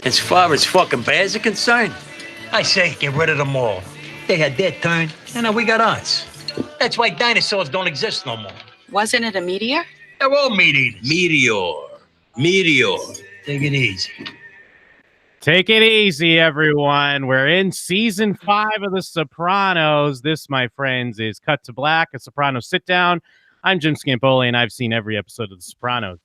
As far as fucking bears are concerned, I say get rid of them all. They had their turn, and now we got ours. That's why dinosaurs don't exist no more. Wasn't it a meteor? They're all meat eaters. Meteor. Take it easy. Take it easy, everyone. We're in season 5 of The Sopranos. This, my friends, is Cut to Black, a Sopranos sit-down. I'm Jim Scampoli, and I've seen every episode of The Sopranos.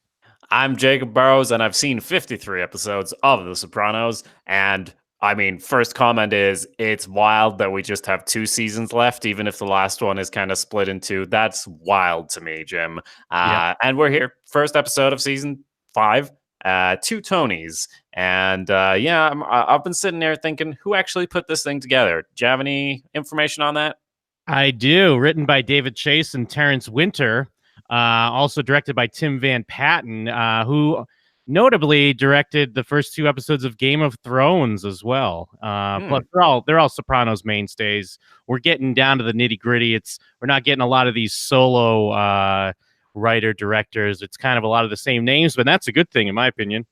I'm Jacob Burrows, and I've seen 53 episodes of The Sopranos. And, I mean, first comment is, it's wild that we just have 2 seasons left, even if the last one is kind of split in 2. That's wild to me, Jim. And we're here, first episode of season 5. 2 Tonys. And I've been sitting there thinking, who actually put this thing together? Do you have any information on that? I do. Written by David Chase and Terrence Winter. Also directed by Tim Van Patten, who notably directed the first 2 episodes of Game of Thrones as well. Plus, they're all Sopranos mainstays. We're getting down to the nitty gritty. We're not getting a lot of these solo writer directors. It's kind of a lot of the same names, but that's a good thing in my opinion.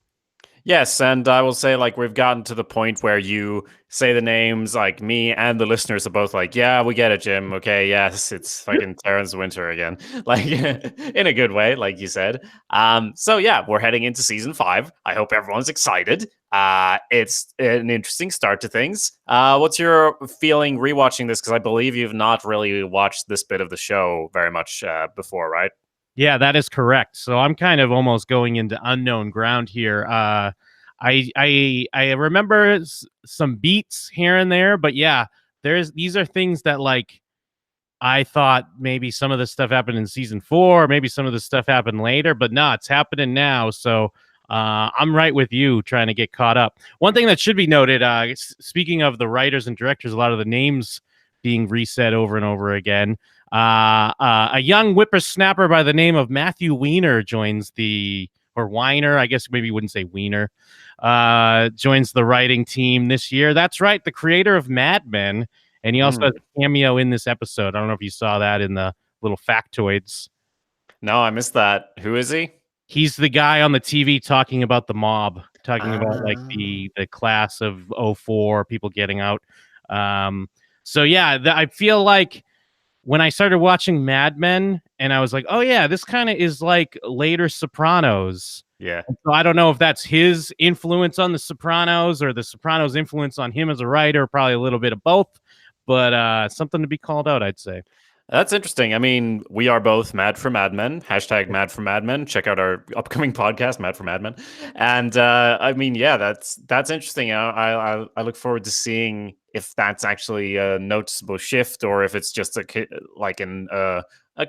Yes, and I will say, like, we've gotten to the point where you say the names, like, me and the listeners are both like, yeah, we get it, Jim. Okay, yes, it's fucking Terrence Winter again. Like, in a good way, like you said. So, yeah, we're heading into season 5. I hope everyone's excited. It's an interesting start to things. What's your feeling rewatching this? Because I believe you've not really watched this bit of the show very much before, right? Yeah, that is correct. So I'm kind of almost going into unknown ground here. I remember some beats here and there, but yeah, these are things that, like, I thought maybe some of the stuff happened in season 4, maybe some of the stuff happened later, but no, it's happening now. So I'm right with you trying to get caught up. One thing that should be noted, speaking of the writers and directors, a lot of the names being reset over and over again. A young whippersnapper by the name of Matthew Weiner joins Weiner, I guess maybe you wouldn't say Weiner, joins the writing team this year. That's right, the creator of Mad Men, and he also has a cameo in this episode. I don't know if you saw that in the little factoids. No, I missed that. Who is he? He's the guy on the TV talking about the mob, talking about like the class of 04, people getting out. So yeah, I feel like when I started watching Mad Men, and I was like, oh yeah, this kind of is like later Sopranos. Yeah. So I don't know if that's his influence on the Sopranos or the Sopranos' influence on him as a writer, probably a little bit of both, but something to be called out, I'd say. That's interesting. I mean, we are both mad for Mad Men. # mad for Mad Men. Check out our upcoming podcast, Mad for Mad Men. And I mean, yeah, that's interesting. I look forward to seeing if that's actually a noticeable shift or if it's just a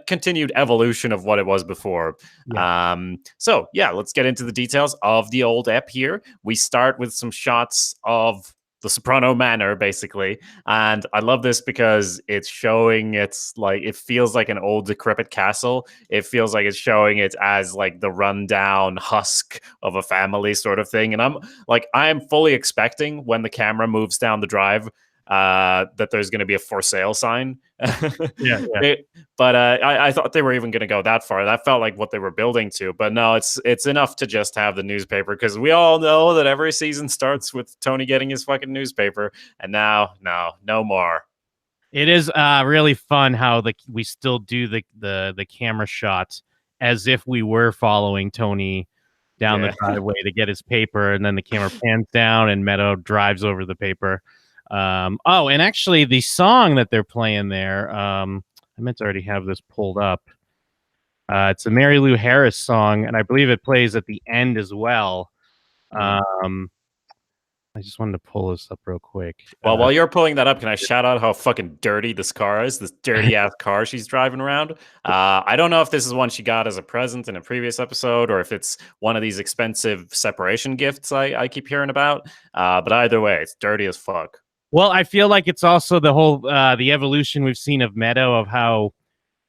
continued evolution of what it was before. Yeah. So yeah, let's get into the details of the old ep here. We start with some shots of the Soprano Manor, basically. And I love this because it's showing it feels like an old decrepit castle. It feels like it's showing it as like the rundown husk of a family sort of thing. And I am fully expecting when the camera moves down the drive that there's going to be a for sale sign. Yeah. But I thought they were even going to go that far. That felt like what they were building to. But no, it's enough to just have the newspaper, because we all know that every season starts with Tony getting his fucking newspaper, and now no more. It is really fun how we still do the camera shots as if we were following Tony down the driveway to get his paper, and then the camera pans down and Meadow drives over the paper. And actually the song that they're playing there, I meant to already have this pulled up. It's a Mary Lou Harris song, and I believe it plays at the end as well. I just wanted to pull this up real quick. Well, while you're pulling that up, can I shout out how fucking dirty this car is? This dirty ass car she's driving around. I don't know if this is one she got as a present in a previous episode, or if it's one of these expensive separation gifts I keep hearing about. But either way, it's dirty as fuck. Well, I feel like it's also the whole the evolution we've seen of Meadow, of how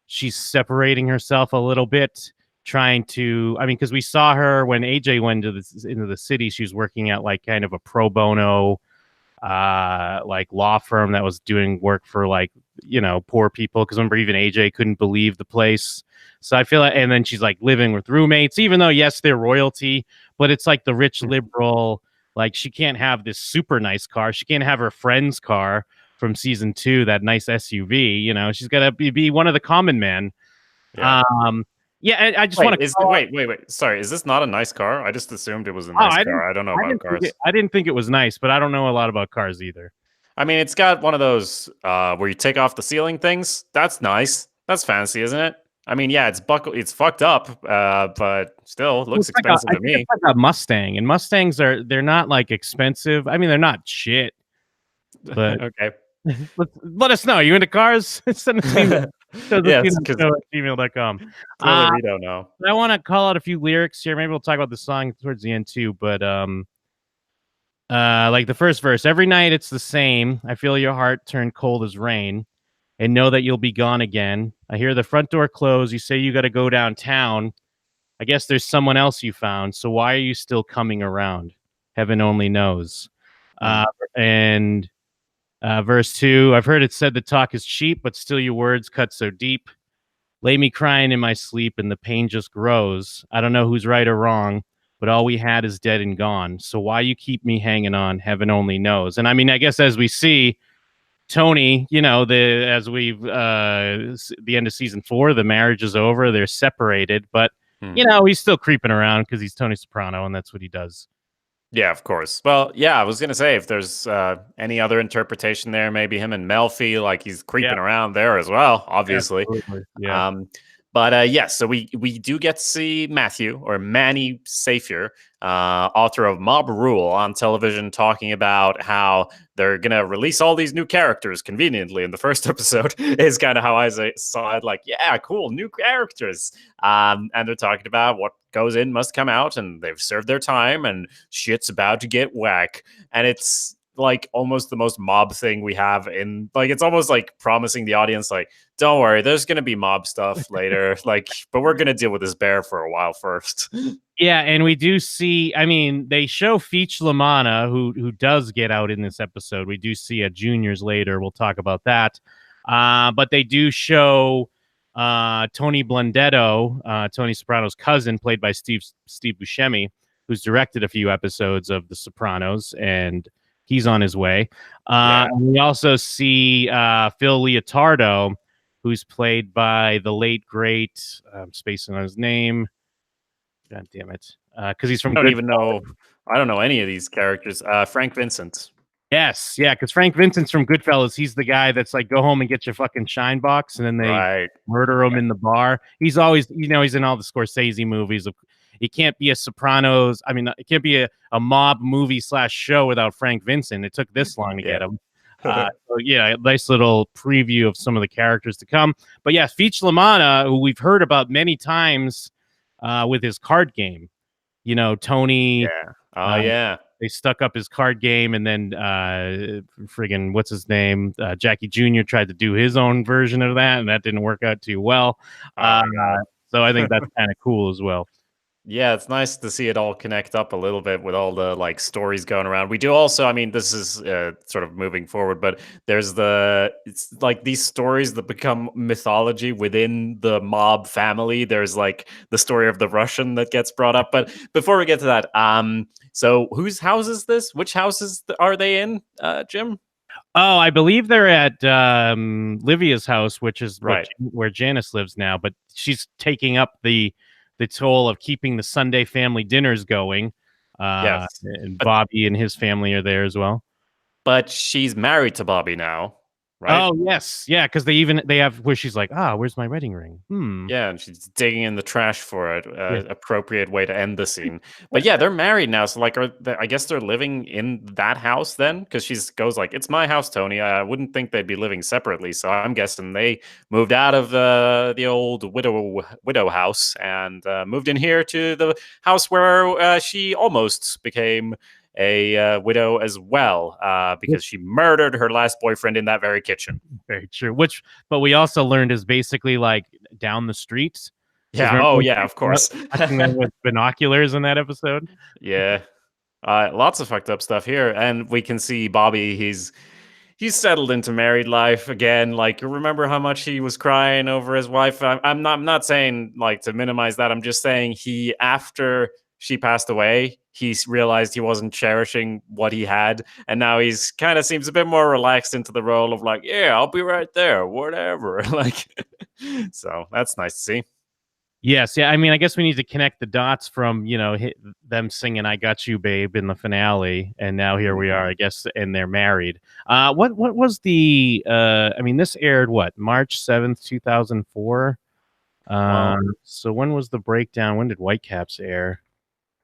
she's separating herself a little bit, trying to, I mean, because we saw her when AJ went into the city, she was working at like kind of a pro bono like law firm that was doing work for like, you know, poor people. Because remember, even AJ couldn't believe the place. So I feel like, and then she's like living with roommates, even though yes, they're royalty, but it's like the rich liberal Like she can't have this super nice car. She can't have her friend's car from season 2, that nice SUV. You know, she's got to be one of the common men. Yeah. Yeah, I just want to Wait. Sorry, is this not a nice car? I just assumed it was a Oh, nice car. I don't know about cars. I didn't think it was nice, but I don't know a lot about cars either. I mean, it's got one of those where you take off the ceiling things. That's nice. That's fancy, isn't it? I mean, yeah, it's fucked up, but still looks expensive I to think me. it's like a Mustang, and Mustangs they're not like expensive. I mean, they're not shit, but Okay. let us know. You into cars? Send us an email. Yeah, it's because gmail.com. Rito now. I want to call out a few lyrics here. Maybe we'll talk about the song towards the end too. But like the first verse, every night it's the same. I feel your heart turn cold as rain, and know that you'll be gone again. I hear the front door close. You say you got to go downtown. I guess there's someone else you found. So why are you still coming around? Heaven only knows. And verse 2, I've heard it said that talk is cheap, but still your words cut so deep. Lay me crying in my sleep and the pain just grows. I don't know who's right or wrong, but all we had is dead and gone. So why you keep me hanging on? Heaven only knows. And I mean, I guess as we see, Tony, you know, as we've the end of season 4, the marriage is over. They're separated, but you know, he's still creeping around because he's Tony Soprano, and that's what he does. Yeah, of course. Well, yeah, I was gonna say if there's any other interpretation there, maybe him and Melfi, like he's creeping around there as well, obviously. Absolutely. Yeah. But yes, so we do get to see Matthew or Manny Safier, author of Mob Rule, on television talking about how they're gonna release all these new characters conveniently in the first episode. Is kind of how I saw it. Like, yeah, cool, new characters. And they're talking about what goes in must come out, and they've served their time, and shit's about to get whack. And it's like almost the most mob thing we have in, like, it's almost like promising the audience, like, don't worry, there's gonna be mob stuff later, like, but we're gonna deal with this bear for a while first. Yeah, and we do see, I mean, they show Feech Lamana, who does get out in this episode. We do see a juniors later. We'll talk about that. But they do show Tony Blundetto, Tony Soprano's cousin, played by Steve Buscemi, who's directed a few episodes of The Sopranos, and he's on his way. And we also see Phil Leotardo, who's played by the late, great, I'm spacing on his name. God damn it. Because he's from I don't know any of these characters. Frank Vincent. Yes, yeah, because Frank Vincent's from Goodfellas. He's the guy that's like, go home and get your fucking shine box, and then they murder him in the bar. He's always, you know, he's in all the Scorsese movies. It can't be a Sopranos. I mean, it can't be a mob movie / show without Frank Vincent. It took this long to get him. So yeah, a nice little preview of some of the characters to come. But yeah, Feech Lamana, who we've heard about many times with his card game. You know, Tony. They stuck up his card game, and then friggin' what's his name? Jackie Jr. tried to do his own version of that, and that didn't work out too well. So I think that's kind of cool as well. Yeah, it's nice to see it all connect up a little bit with all the like stories going around. We do also, I mean, this is sort of moving forward, but there's it's like these stories that become mythology within the mob family. There's like the story of the Russian that gets brought up. But before we get to that, so whose house is this? Which houses are they in, Jim? Oh, I believe they're at Livia's house, which is where Janice lives now, but she's taking up the toll of keeping the Sunday family dinners going. And Bobby and his family are there as well. But she's married to Bobby now, right? Oh, yes. Yeah, because they have where she's like, where's my wedding ring? Yeah, and she's digging in the trash for it. Appropriate way to end the scene. But yeah, they're married now. So like, I guess they're living in that house then? Because she goes like, it's my house, Tony. I wouldn't think they'd be living separately. So I'm guessing they moved out of the old widow house and moved in here to the house where she almost became a widow as well, because she murdered her last boyfriend in that very kitchen. Very true. But we also learned is basically like down the street. Yeah. Oh, yeah. Of course. Watching them with binoculars in that episode. Yeah. Lots of fucked up stuff here, and we can see Bobby. He's settled into married life again. Like, remember how much he was crying over his wife? I'm not saying like to minimize that. I'm just saying after she passed away, he realized he wasn't cherishing what he had, and now he's kind of seems a bit more relaxed into the role of like, yeah, I'll be right there, whatever. Like, so that's nice to see. Yes, yeah. I mean, I guess we need to connect the dots from them singing "I Got You, Babe" in the finale, and now here we are. I guess, and they're married. What was the? I mean, this aired what March 7th, 2004. Wow. So when was the breakdown? When did Whitecaps air?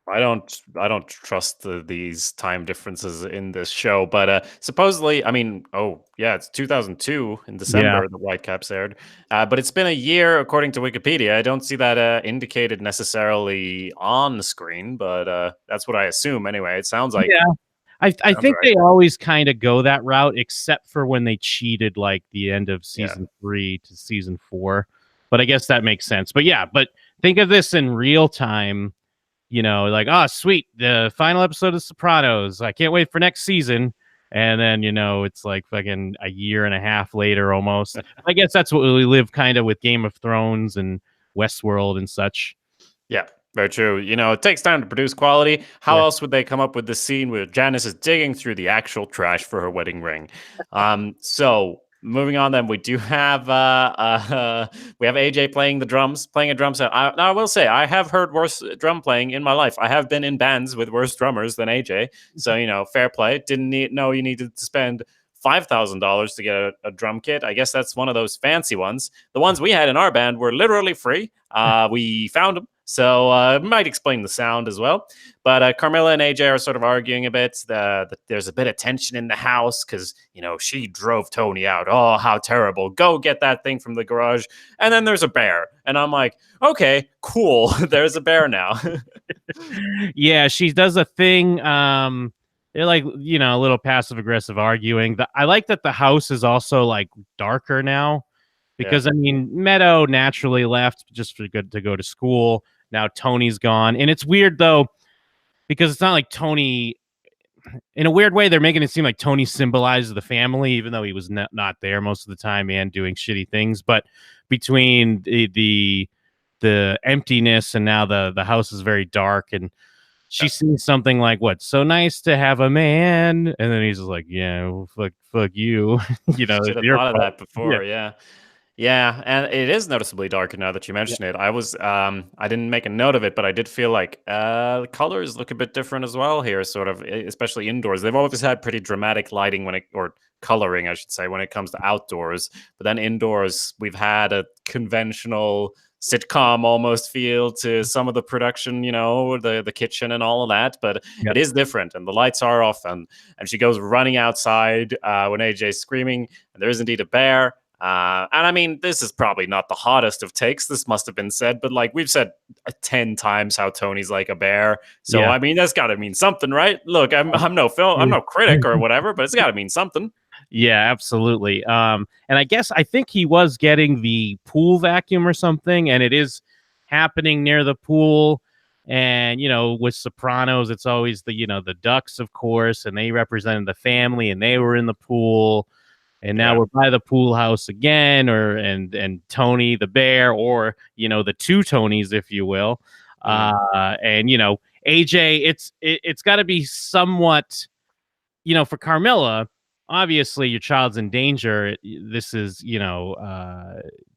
I don't trust these time differences in this show, but supposedly, I mean, oh yeah, it's 2002 in Yeah. December the Whitecaps aired, but it's been a year according to Wikipedia. I don't see that indicated necessarily on the screen, but that's what I assume anyway. It sounds like Yeah. I sounds think right. they always kind of go that route, except for when they cheated like the end of Yeah. season 3 to season 4. But I guess that makes sense. But yeah, but think of this in real time. Like, oh, sweet, the final episode of Sopranos. I can't wait for next season. And then, it's like fucking a year and a half later almost. I guess that's what we live kind of with Game of Thrones and Westworld and such. Yeah, very true. It takes time to produce quality. How Yeah. else would they come up with the scene where Janice is digging through the actual trash for her wedding ring? So moving on, then we do have we have AJ playing a drum set. Now I will say I have heard worse drum playing in my life. I have been in bands with worse drummers than AJ, so fair play. Didn't know you needed to spend $5,000 to get a drum kit. I guess that's one of those fancy ones. The ones we had in our band were literally free. We found them. So it might explain the sound as well. But Carmilla and AJ are sort of arguing a bit. There's a bit of tension in the house because, she drove Tony out. Oh, how terrible. Go get that thing from the garage. And then there's a bear. And I'm like, okay, cool. There's a bear now. Yeah, she does a thing. They're like, a little passive aggressive arguing. I like that the house is also like darker now because I mean, Meadow naturally left just to go to school. Now Tony's gone, and it's weird though because it's not like Tony. In a weird way, they're making it seem like Tony symbolizes the family, even though he was not there most of the time and doing shitty things. But between the emptiness and now the house is very dark, and she sees something like, "What? So nice to have a man," and then he's just like, "Yeah, well, fuck you." Should have thought of that before. Yeah, and it is noticeably darker now that you mention it. I didn't make a note of it, but I did feel like the colors look a bit different as well here, sort of, especially indoors. They've always had pretty dramatic lighting or coloring, I should say, when it comes to outdoors. But then indoors, we've had a conventional sitcom almost feel to some of the production, the kitchen and all of that. But it is different, and the lights are off, and she goes running outside when AJ's screaming, and there is indeed a bear. And I mean, this is probably not the hottest of takes. This must have been said, but like we've said 10 times how Tony's like a bear. So I mean, that's got to mean something, right? Look, I'm no critic or whatever, but it's got to mean something. Yeah, absolutely. And I think he was getting the pool vacuum or something, and it is happening near the pool. And with Sopranos, it's always the ducks, of course, and they represented the family, and they were in the pool. And now we're by the pool house again, and Tony the bear, or the two Tonys, if you will. And AJ, it's got to be somewhat, for Carmilla. Obviously, your child's in danger. This is, the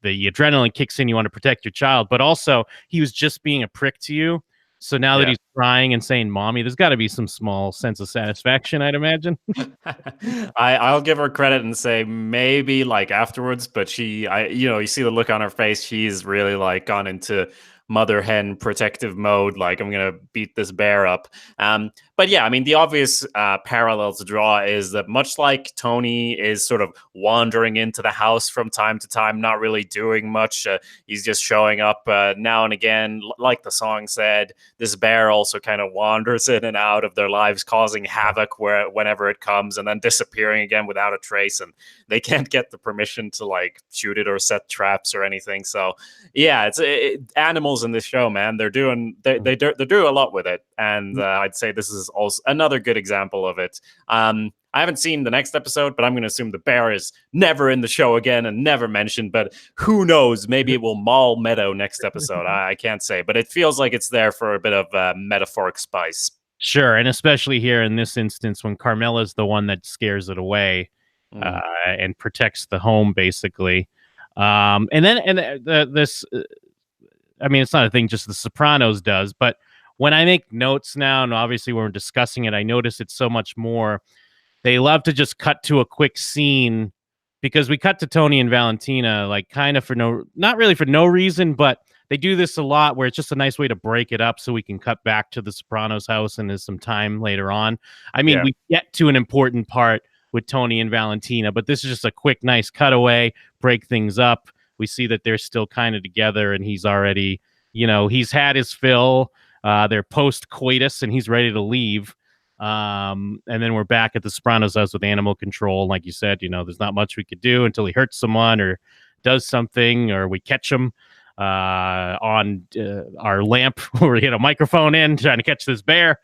adrenaline kicks in. You want to protect your child, but also he was just being a prick to you. So now that he's crying and saying "mommy," there's got to be some small sense of satisfaction, I'd imagine. I'll give her credit and say maybe like afterwards, but you see the look on her face. She's really like gone into mother hen protective mode. Like, I'm gonna beat this bear up. But yeah, I mean, the obvious parallel to draw is that much like Tony is sort of wandering into the house from time to time, not really doing much. He's just showing up now and again. Like the song said, this bear also kind of wanders in and out of their lives, causing havoc whenever it comes, and then disappearing again without a trace. And they can't get the permission to like shoot it or set traps or anything. So yeah, animals in this show, man. They do a lot with it, and I'd say this is also another good example of it. I haven't seen the next episode, but I'm going to assume the bear is never in the show again and never mentioned. But who knows? Maybe it will maul Meadow next episode. I can't say, but it feels like it's there for a bit of metaphoric spice. Sure, and especially here in this instance when Carmela's the one that scares it away and protects the home, basically. And then this, I mean, it's not a thing just The Sopranos does, but when I make notes now, and obviously when we're discussing it, I notice it so much more. They love to just cut to a quick scene because we cut to Tony and Valentina, like kind of not really for no reason, but they do this a lot where it's just a nice way to break it up so we can cut back to the Sopranos house and there's some time later on. I mean, we get to an important part with Tony and Valentina, but this is just a quick, nice cutaway, break things up. We see that they're still kind of together and he's already, he's had his fill. They're post-coitus and he's ready to leave. And then we're back at the Sopranos house with animal control. Like you said, there's not much we could do until he hurts someone or does something or we catch him on our lamp where we get a microphone in trying to catch this bear.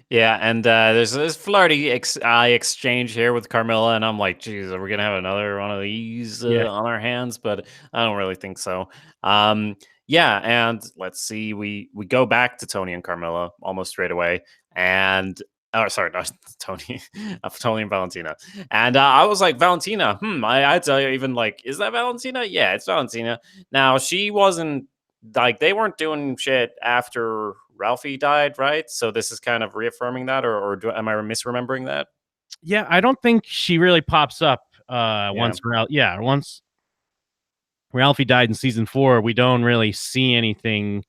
Yeah, and there's this flirty eye exchange here with Carmilla, and I'm like, geez, are we going to have another one of these on our hands? But I don't really think so. Yeah, and let's see, we go back to Tony and Carmilla almost straight away, and sorry, not Tony, Tony and Valentina, and I was like, Valentina, I tell you, even like, is that Valentina? Yeah, it's Valentina. Now she wasn't like they weren't doing shit after Ralphie died, right? So this is kind of reaffirming that, or am I misremembering that? Yeah, I don't think she really pops up once Ralphie died in season 4. We don't really see anything.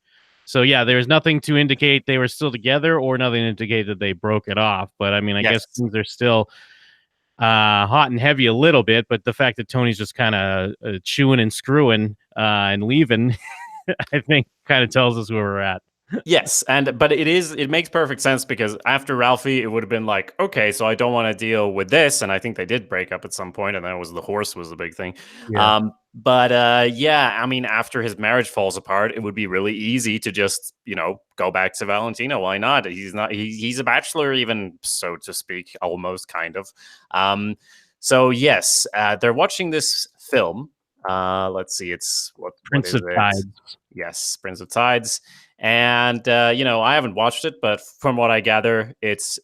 So yeah, there's nothing to indicate they were still together or nothing to indicate that they broke it off. But I mean, I guess things are still hot and heavy a little bit, but the fact that Tony's just kind of chewing and screwing and leaving, I think kind of tells us where we're at. Yes, but it makes perfect sense because after Ralphie, it would have been like, okay, so I don't want to deal with this, and I think they did break up at some point, and that was the horse was the big thing. Yeah. I mean, after his marriage falls apart, it would be really easy to just go back to Valentina. Why not? He's a bachelor, even so to speak, almost kind of. So yes, they're watching this film. Let's see, it's Prince of Tides. Yes, Prince of Tides. And, I haven't watched it, but from what I gather, it's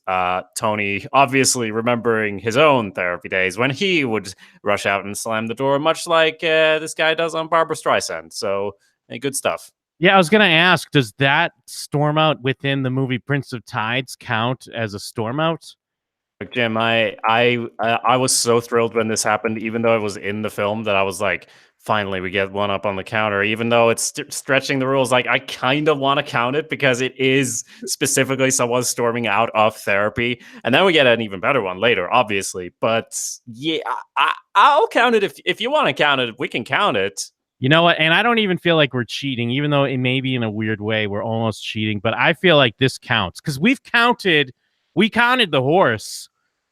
Tony obviously remembering his own therapy days when he would rush out and slam the door, much like this guy does on Barbra Streisand. So, good stuff. Yeah, I was going to ask, does that storm out within the movie Prince of Tides count as a storm out? Jim, I was so thrilled when this happened, even though it was in the film, that I was like, finally, we get one up on the counter, even though it's stretching the rules. Like, I kind of want to count it because it is specifically someone storming out of therapy. And then we get an even better one later, obviously. But yeah, I'll count it. If you want to count it, we can count it. You know what? And I don't even feel like we're cheating, even though it may be in a weird way. We're almost cheating. But I feel like this counts because we counted the horse.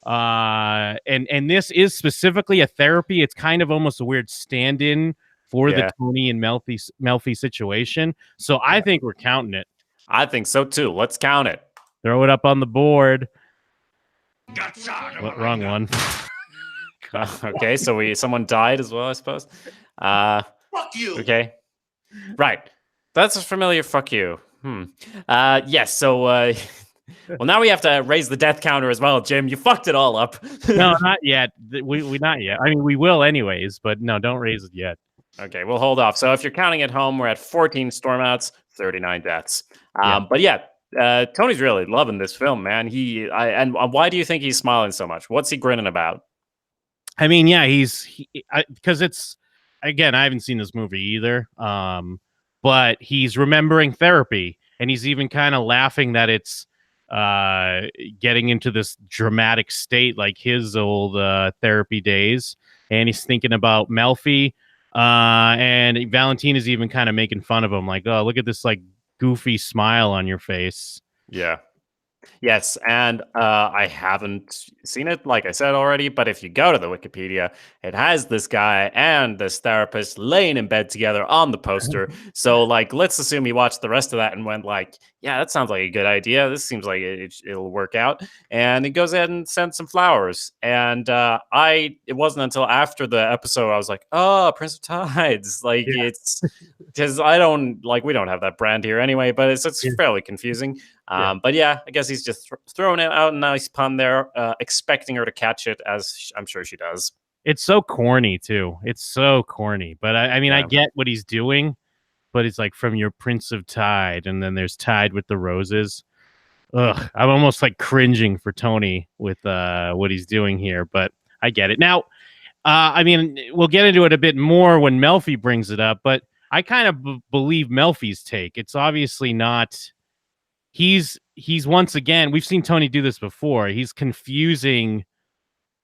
And this is specifically a therapy. It's kind of almost a weird stand-in for the Tony and Melfi situation. So I think we're counting it. I think so too. Let's count it. Throw it up on the board. Wrong one. Okay, so someone died as well, I suppose. Fuck you. Okay. Right. That's a familiar fuck you. Yes, so well, now we have to raise the death counter as well, Jim. You fucked it all up. No, not yet. We not yet. I mean, we will anyways, but no, don't raise it yet. Okay, we'll hold off. So if you're counting at home, we're at 14 stormouts, 39 deaths. But yeah, Tony's really loving this film, man. And why do you think he's smiling so much? What's he grinning about? I mean, yeah, because it's, again, I haven't seen this movie either. But he's remembering therapy, and he's even kind of laughing that it's getting into this dramatic state like his old therapy days, and he's thinking about Melfi, and Valentina's even kind of making fun of him, like, oh, look at this like goofy smile on your face. Yeah. Yes, and I haven't seen it, like I said already, but if you go to the Wikipedia, it has this guy and this therapist laying in bed together on the poster. So, like, let's assume he watched the rest of that and went like, yeah, that sounds like a good idea. This seems like it'll work out. And he goes ahead and sends some flowers. And it wasn't until after the episode I was like, oh, Prince of Tides. Like, Yeah. it's because I don't like, we don't have that brand here anyway, but it's Yeah. fairly confusing. Yeah. But yeah, I guess he's just throwing it out a nice pun there, expecting her to catch it, as I'm sure she does. It's so corny too. It's so corny. But I mean, I Yeah. get what he's doing, but it's like from your Prince of Tide, and then there's Tide with the Roses. Ugh, I'm almost like cringing for Tony with what he's doing here, but I get it. Now, I mean, we'll get into it a bit more when Melfi brings it up, but I kind of believe Melfi's take. It's obviously not. He's once again, we've seen Tony do this before. He's confusing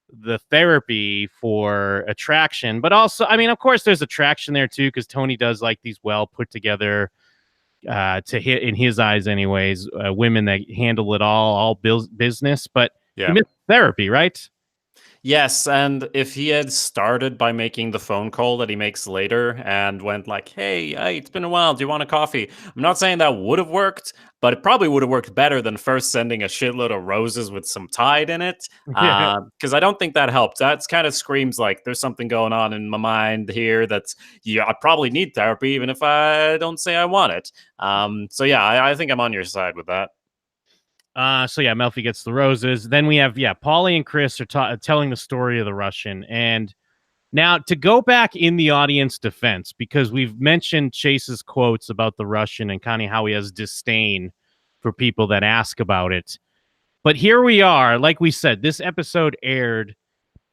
the therapy for attraction, but also, I mean, of course, there's attraction there too, because Tony does like these well put together, to hit in his eyes, anyways, women that handle it all business, but Yeah. he missed therapy, right? Yes, and if he had started by making the phone call that he makes later and went like, hey, it's been a while, do you want a coffee? I'm not saying that would have worked, but it probably would have worked better than first sending a shitload of roses with some Tide in it. Yeah. Because I don't think that helped. That's kind of screams like there's something going on in my mind here that's, yeah, I probably need therapy even if I don't say I want it. So yeah, I think I'm on your side with that. So yeah, Melfi gets the roses. Then we have, Paulie and Chris are telling the story of the Russian. And now to go back in the audience defense, because we've mentioned Chase's quotes about the Russian and kind of how he has disdain for people that ask about it. But here we are, like we said, this episode aired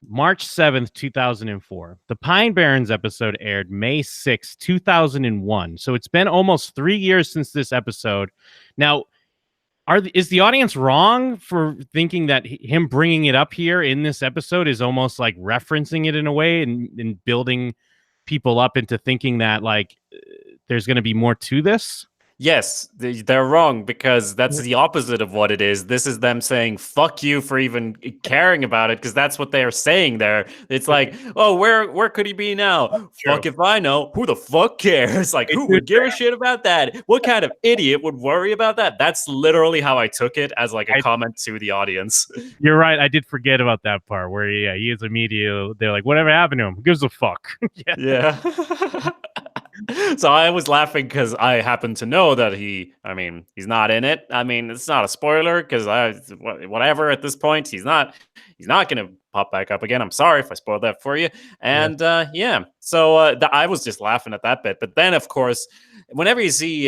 March 7th, 2004. The Pine Barrens episode aired May 6th, 2001. So it's been almost 3 years since this episode. Now, is the audience wrong for thinking that him bringing it up here in this episode is almost like referencing it in a way and building people up into thinking that like there's going to be more to this? Yes, they're wrong because that's the opposite of what it is. This is them saying "fuck you" for even caring about it, because that's what they are saying there. It's like, oh, where could he be now? True. Fuck if I know. Who the fuck cares? Like, who would give a shit about that? What kind of idiot would worry about that? That's literally how I took it, as like a comment to the audience. You're right. I did forget about that part where he is immediately. They're like, whatever happened to him? Who gives a fuck? Yeah. So I was laughing because I happen to know that he's not in it. I mean, it's not a spoiler because whatever at this point, he's not going to pop back up again. I'm sorry if I spoiled that for you. And so I was just laughing at that bit. But then, of course, whenever you see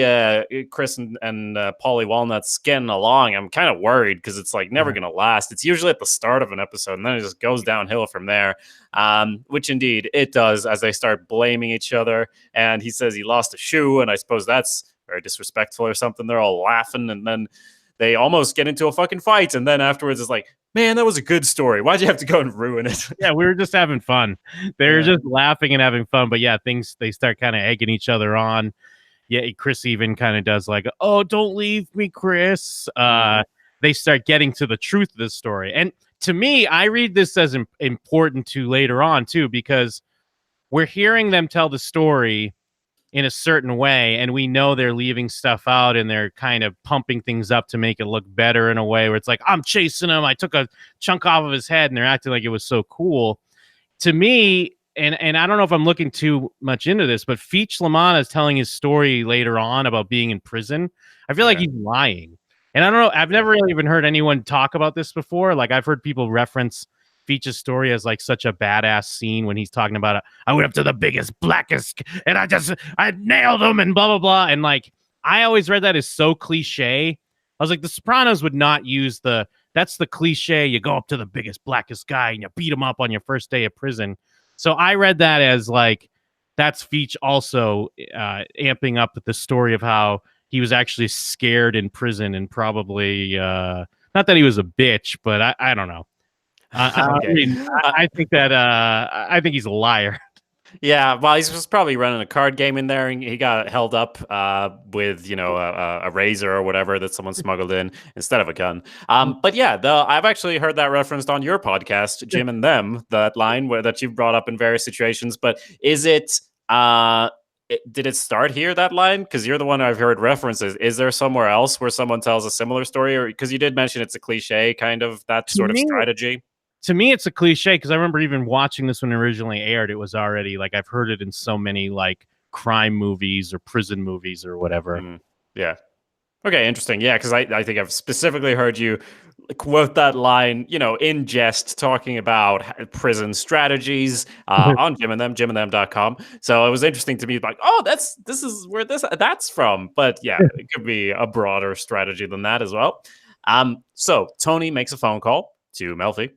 Chris and Paulie Walnuts getting along, I'm kind of worried because it's like never going to last. It's usually at the start of an episode and then it just goes downhill from there, which indeed it does as they start blaming each other. And he says he lost a shoe, and I suppose that's very disrespectful or something. They're all laughing, and then they almost get into a fucking fight. And then afterwards it's like, man, that was a good story. Why'd you have to go and ruin it? Yeah, we were just having fun. They're just laughing and having fun. But yeah, they start kind of egging each other on. Yeah, Chris even kind of does like, oh, don't leave me, Chris. They start getting to the truth of this story. And to me, I read this as important to later on, too, because we're hearing them tell the story in a certain way, and we know they're leaving stuff out and they're kind of pumping things up to make it look better in a way where it's like, I'm chasing him. I took a chunk off of his head, and they're acting like it was so cool. To me, and I don't know if I'm looking too much into this, but Feech Lamana is telling his story later on about being in prison. I feel like he's lying. And I don't know, I've never really even heard anyone talk about this before. Like, I've heard people reference Feech's story as like such a badass scene when he's talking about I went up to the biggest, blackest, and I nailed him and blah, blah, blah. And like, I always read that as so cliche. I was like, the Sopranos would not use that's the cliche. You go up to the biggest, blackest guy and you beat him up on your first day of prison. So I read that as like, that's Feech also amping up the story of how he was actually scared in prison and probably, not that he was a bitch, but I don't know. Okay. I think that I think he's a liar. Yeah, well, he was probably running a card game in there, and he got held up with a razor or whatever that someone smuggled in instead of a gun. But yeah, I've actually heard that referenced on your podcast, Jim and Them, that line that you've brought up in various situations. But is it? Did it start here, that line? Because you're the one I've heard references. Is there somewhere else where someone tells a similar story, or because you did mention it's a cliche, kind of that To sort of me, strategy? to me, it's a cliche because I remember even watching this when it originally aired. It was already like I've heard it in so many like crime movies or prison movies or whatever. Yeah. Okay, interesting. Yeah, because I think I've specifically heard you quote that line, in jest, talking about prison strategies on jimandthem.com. So it was interesting to me, like, oh, this is where that's from. But yeah, it could be a broader strategy than that as well. So Tony makes a phone call to Melfi,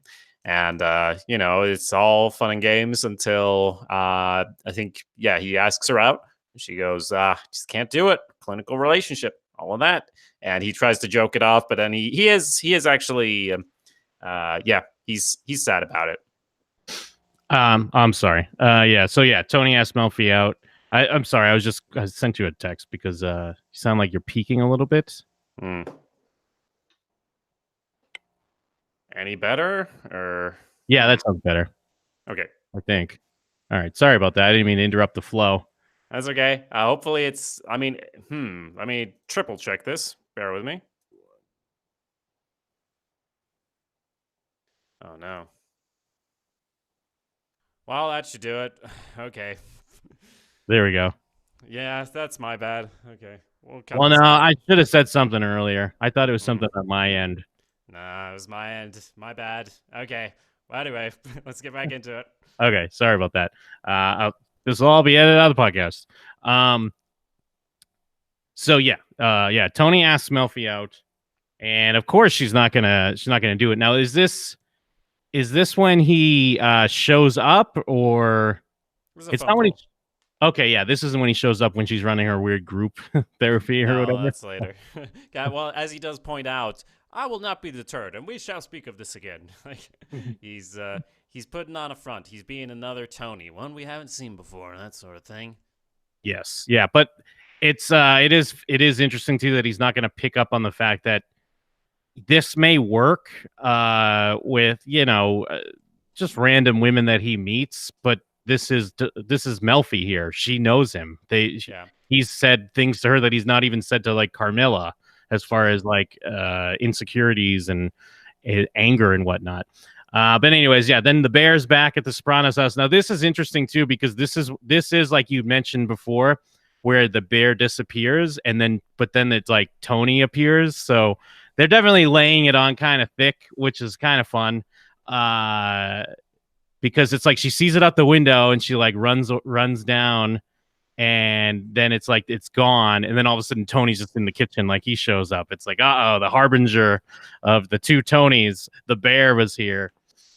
and it's all fun and games until I think, yeah, he asks her out. She goes, just can't do it. Clinical relationship, all of that. And he tries to joke it off, but then he is actually, he's sad about it. I'm sorry. Yeah. So yeah, Tony asked Melfi out. I'm sorry. I sent you a text because you sound like you're peaking a little bit. Any better? Or yeah, that sounds better. Okay, I think. All right. Sorry about that. I didn't mean to interrupt the flow. That's okay. Hopefully it's. Let me triple check this. Bear with me. Oh no. Well, that should do it. Okay. There we go. Yeah, that's my bad. Okay. Well, no, I should have said something earlier. I thought it was something on my end. Nah, it was my end. My bad. Okay. Well, anyway, let's get back into it. Okay. Sorry about that. This will all be edited out of the podcast. So yeah. Tony asks Melfi out, and of course she's not gonna do it. Now, is this when he shows up, or it's not when he? Okay, yeah, this isn't when he shows up when she's running her weird group therapy or whatever. That's later. Well, as he does point out, I will not be deterred, and we shall speak of this again. He's putting on a front. He's being another Tony, one we haven't seen before, and that sort of thing. Yes, yeah, but it is interesting too that he's not going to pick up on the fact that this may work with just random women that he meets, but this is Melfi here. She knows him. He's said things to her that he's not even said to like Carmilla, as far as like insecurities and anger and whatnot. But anyways, yeah. Then the bear's back at the Sopranos house. Now this is interesting too because this is like you mentioned before, where the bear disappears but then it's like Tony appears. So they're definitely laying it on kind of thick, which is kind of fun. Because it's like she sees it out the window and she like runs down, and then it's like it's gone, and then all of a sudden Tony's just in the kitchen, like he shows up. It's like, the harbinger of the two Tonys, the bear was here.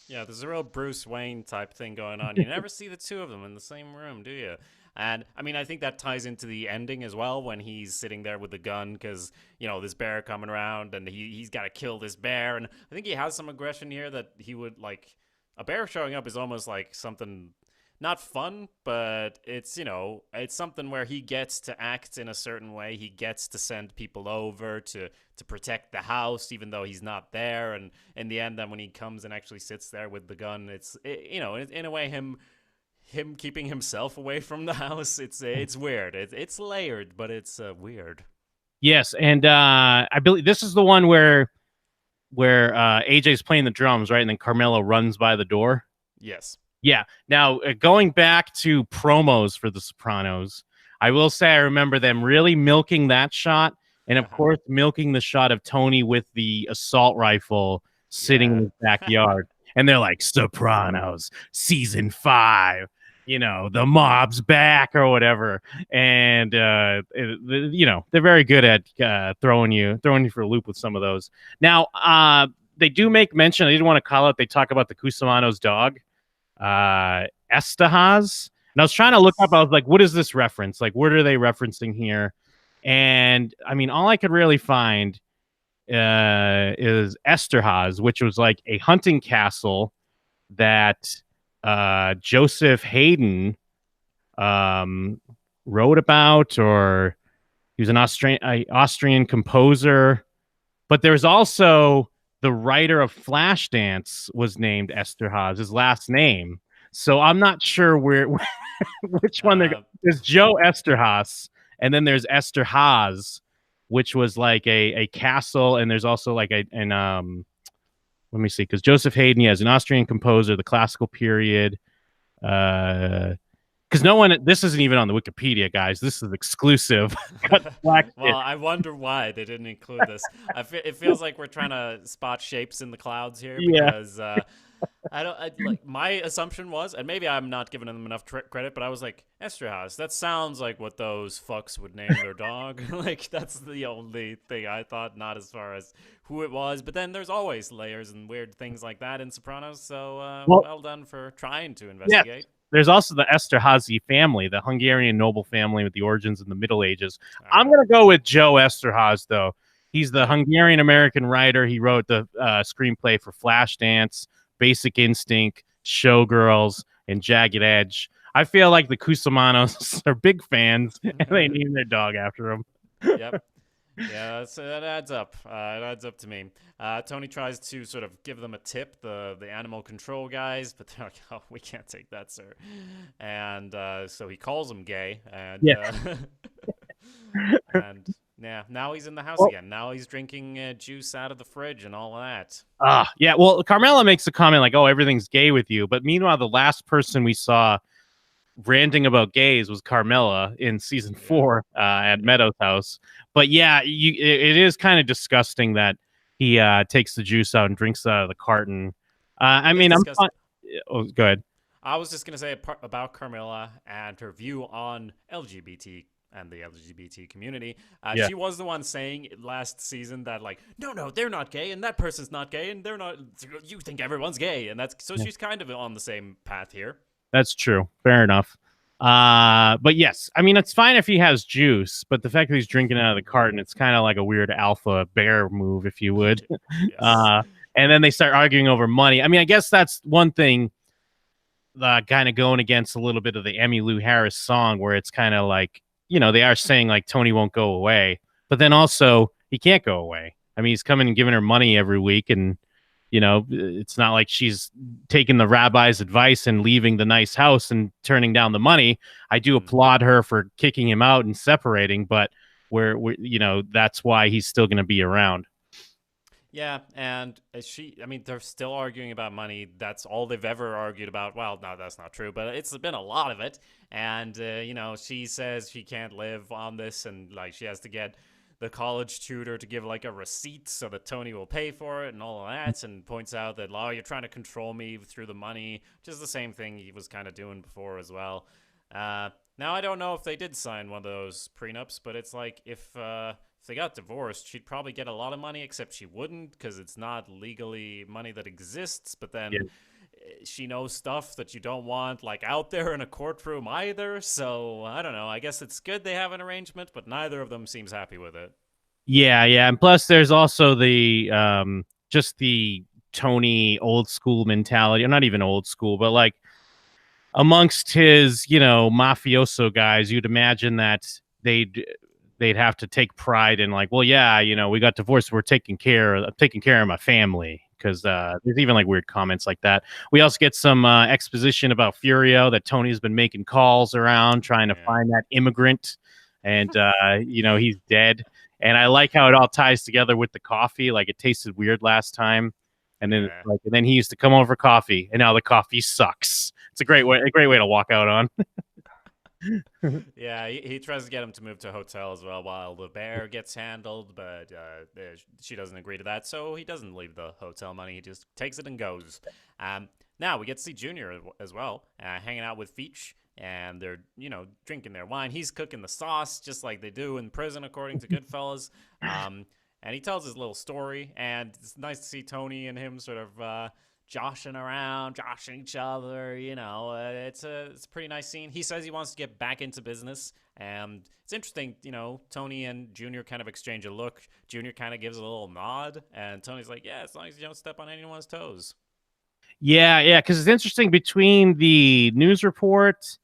Yeah, there's a real Bruce Wayne type thing going on. You never see the two of them in the same room, do you? And I think that ties into the ending as well, when he's sitting there with the gun because this bear coming around and he's got to kill this bear. And I think he has some aggression here that he would like. A bear showing up is almost like something not fun, but it's something where he gets to act in a certain way. He gets to send people over to protect the house, even though he's not there. And in the end, then when he comes and actually sits there with the gun, in a way him keeping himself away from the house. It's weird. It's layered, but it's weird. Yes, and I believe this is the one where AJ's playing the drums, right? And then Carmelo runs by the door. Yes. Yeah. Now, going back to promos for The Sopranos, I will say I remember them really milking that shot. And, of course, milking the shot of Tony with the assault rifle sitting in his backyard. And they're like, Sopranos, season 5. The mob's back or whatever. And, they're very good at throwing you for a loop with some of those. Now, they do make mention, I didn't want to call out, they talk about the Cusumano's dog, Estahaz. And I was trying to look up, I was like, what is this reference? Like, what are they referencing here? And, all I could really find is Esterhaz, which was like a hunting castle that Joseph Haydn wrote about, or he was an Austrian composer. But there's also the writer of Flashdance was named Esterhaz, his last name. So I'm not sure which one there's Joe Esterhaz, and then there's Esterhaz, which was like a castle, and there's also like let me see, because Joseph Haydn, is an Austrian composer, the classical period. Because this isn't even on the Wikipedia, guys. This is exclusive. Well, I wonder why they didn't include this. It feels like we're trying to spot shapes in the clouds here because my assumption was, and maybe I'm not giving them enough credit, but I was like, Esterhaus, that sounds like what those fucks would name their dog. Like, that's the only thing I thought, not as far as who it was. But then there's always layers and weird things like that in Sopranos, so well done for trying to investigate. Yeah. There's also the Esterházy family, the Hungarian noble family with the origins in the Middle Ages. I'm going to go with Joe Esterházy, though. He's the Hungarian-American writer. He wrote the screenplay for Flashdance, Basic Instinct, Showgirls, and Jagged Edge. I feel like the Cusamanos are big fans, and they named their dog after him. Yep. Yeah, that adds up. It adds up to me. Tony tries to sort of give them a tip, the animal control guys, but they're like, "Oh, we can't take that, sir." And so he calls them gay. And and yeah, now he's in the house again. Now he's drinking juice out of the fridge and all of that. Yeah. Well, Carmela makes a comment like, "Oh, everything's gay with you," but meanwhile, the last person we saw ranting about gays was Carmela in season 4 at Meadows' house. But yeah, it is kind of disgusting that he takes the juice out and drinks out of the carton. I mean, go ahead. I was just going to say about Carmela and her view on LGBT and the LGBT community. She was the one saying last season that, like, no, they're not gay, and that person's not gay, and they're not. You think everyone's gay, and she's kind of on the same path here. That's true. Fair enough. But yes, I mean, it's fine if he has juice, but the fact that he's drinking out of the carton, it's kind of like a weird alpha bear move, if you would. Yes. And then they start arguing over money. I mean, I guess that's one thing kind of going against a little bit of the Emmylou Harris song, where it's kind of like, they are saying like Tony won't go away, but then also he can't go away. I mean, he's coming and giving her money every week, and it's not like she's taking the rabbi's advice and leaving the nice house and turning down the money. I do applaud her for kicking him out and separating, but that's why he's still going to be around. Yeah, and they're still arguing about money. That's all they've ever argued about. Well, no, that's not true, but it's been a lot of it. And, she says she can't live on this, and, like, she has to get the college tutor to give like a receipt so that Tony will pay for it and all of that, and points out that, you're trying to control me through the money, which is the same thing he was kind of doing before as well. Now, I don't know if they did sign one of those prenups, but it's like if they got divorced, she'd probably get a lot of money, except she wouldn't because it's not legally money that exists, but then she knows stuff that you don't want like out there in a courtroom either. So I don't know. I guess it's good they have an arrangement, but neither of them seems happy with it. Yeah. And plus there's also the just the Tony old school mentality, or not even old school, but like amongst his, mafioso guys, you'd imagine that they'd have to take pride in like, well, yeah, we got divorced. We're taking care of my family. Because there's even like weird comments like that. We also get some exposition about Furio, that Tony's been making calls around trying to find that immigrant, and he's dead. And I like how it all ties together with the coffee. Like, it tasted weird last time, and then and then he used to come over for coffee, and now the coffee sucks. It's a great way to walk out on. Yeah, he tries to get him to move to a hotel as well while the bear gets handled, but she doesn't agree to that, so he doesn't leave the hotel money. He just takes it and goes. Now we get to see Junior as well, hanging out with Feach, and they're, drinking their wine. He's cooking the sauce just like they do in prison, according to Goodfellas. And he tells his little story, and it's nice to see Tony and him sort of joshing each other, it's a pretty nice scene. He says he wants to get back into business, and it's interesting, Tony and Junior kind of exchange a look. Junior kind of gives a little nod, and Tony's like, yeah, as long as you don't step on anyone's toes. Yeah, because it's interesting between the news report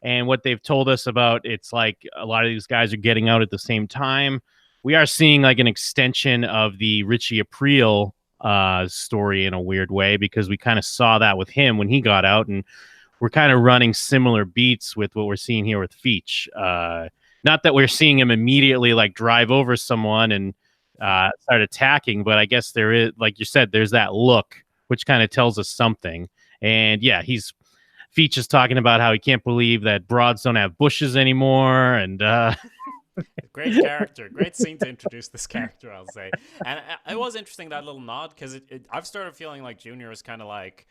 and what they've told us about, it's like a lot of these guys are getting out at the same time. We are seeing like an extension of the Richie Aprile story in a weird way, because we kind of saw that with him when he got out, and we're kind of running similar beats with what we're seeing here with Feach. Not that we're seeing him immediately like drive over someone and start attacking, but I guess there is, like you said, there's that look, which kind of tells us something. And yeah, Feach is talking about how he can't believe that broads don't have bushes anymore, and Great character, great scene to introduce this character, I'll say. And it was interesting, that little nod, because I've started feeling like Junior is kind of like,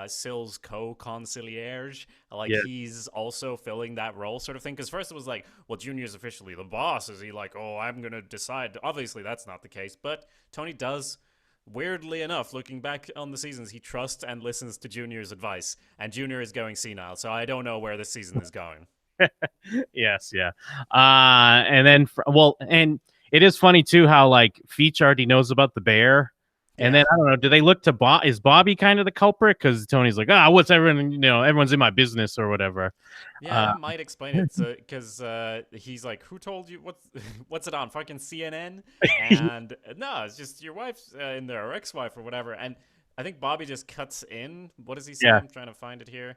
Sill's co-concierge. Like, he's also filling that role sort of thing. Because first it was like, well, Junior's officially the boss. Is he like, oh, I'm going to decide? Obviously, that's not the case. But Tony does, weirdly enough, looking back on the seasons, he trusts and listens to Junior's advice. And Junior is going senile. So I don't know where this season is going. Yes, yeah. And then, and it is funny, too, how, like, Feach already knows about the bear. And then, I don't know, do they look to Bob? Is Bobby kind of the culprit? Because Tony's like, what's everyone, everyone's in my business or whatever. Yeah, that might explain it. Because he's like, who told you? What's it on? Fucking CNN? And no, it's just your wife's in there, or ex-wife or whatever. And I think Bobby just cuts in. What does he say? I'm trying to find it here.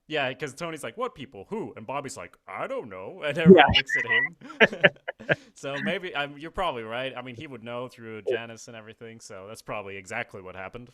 Yeah, because Tony's like, what people? Who? And Bobby's like, I don't know. And everyone looks at him. So maybe, you're probably right. I mean, he would know through Janice and everything. So that's probably exactly what happened.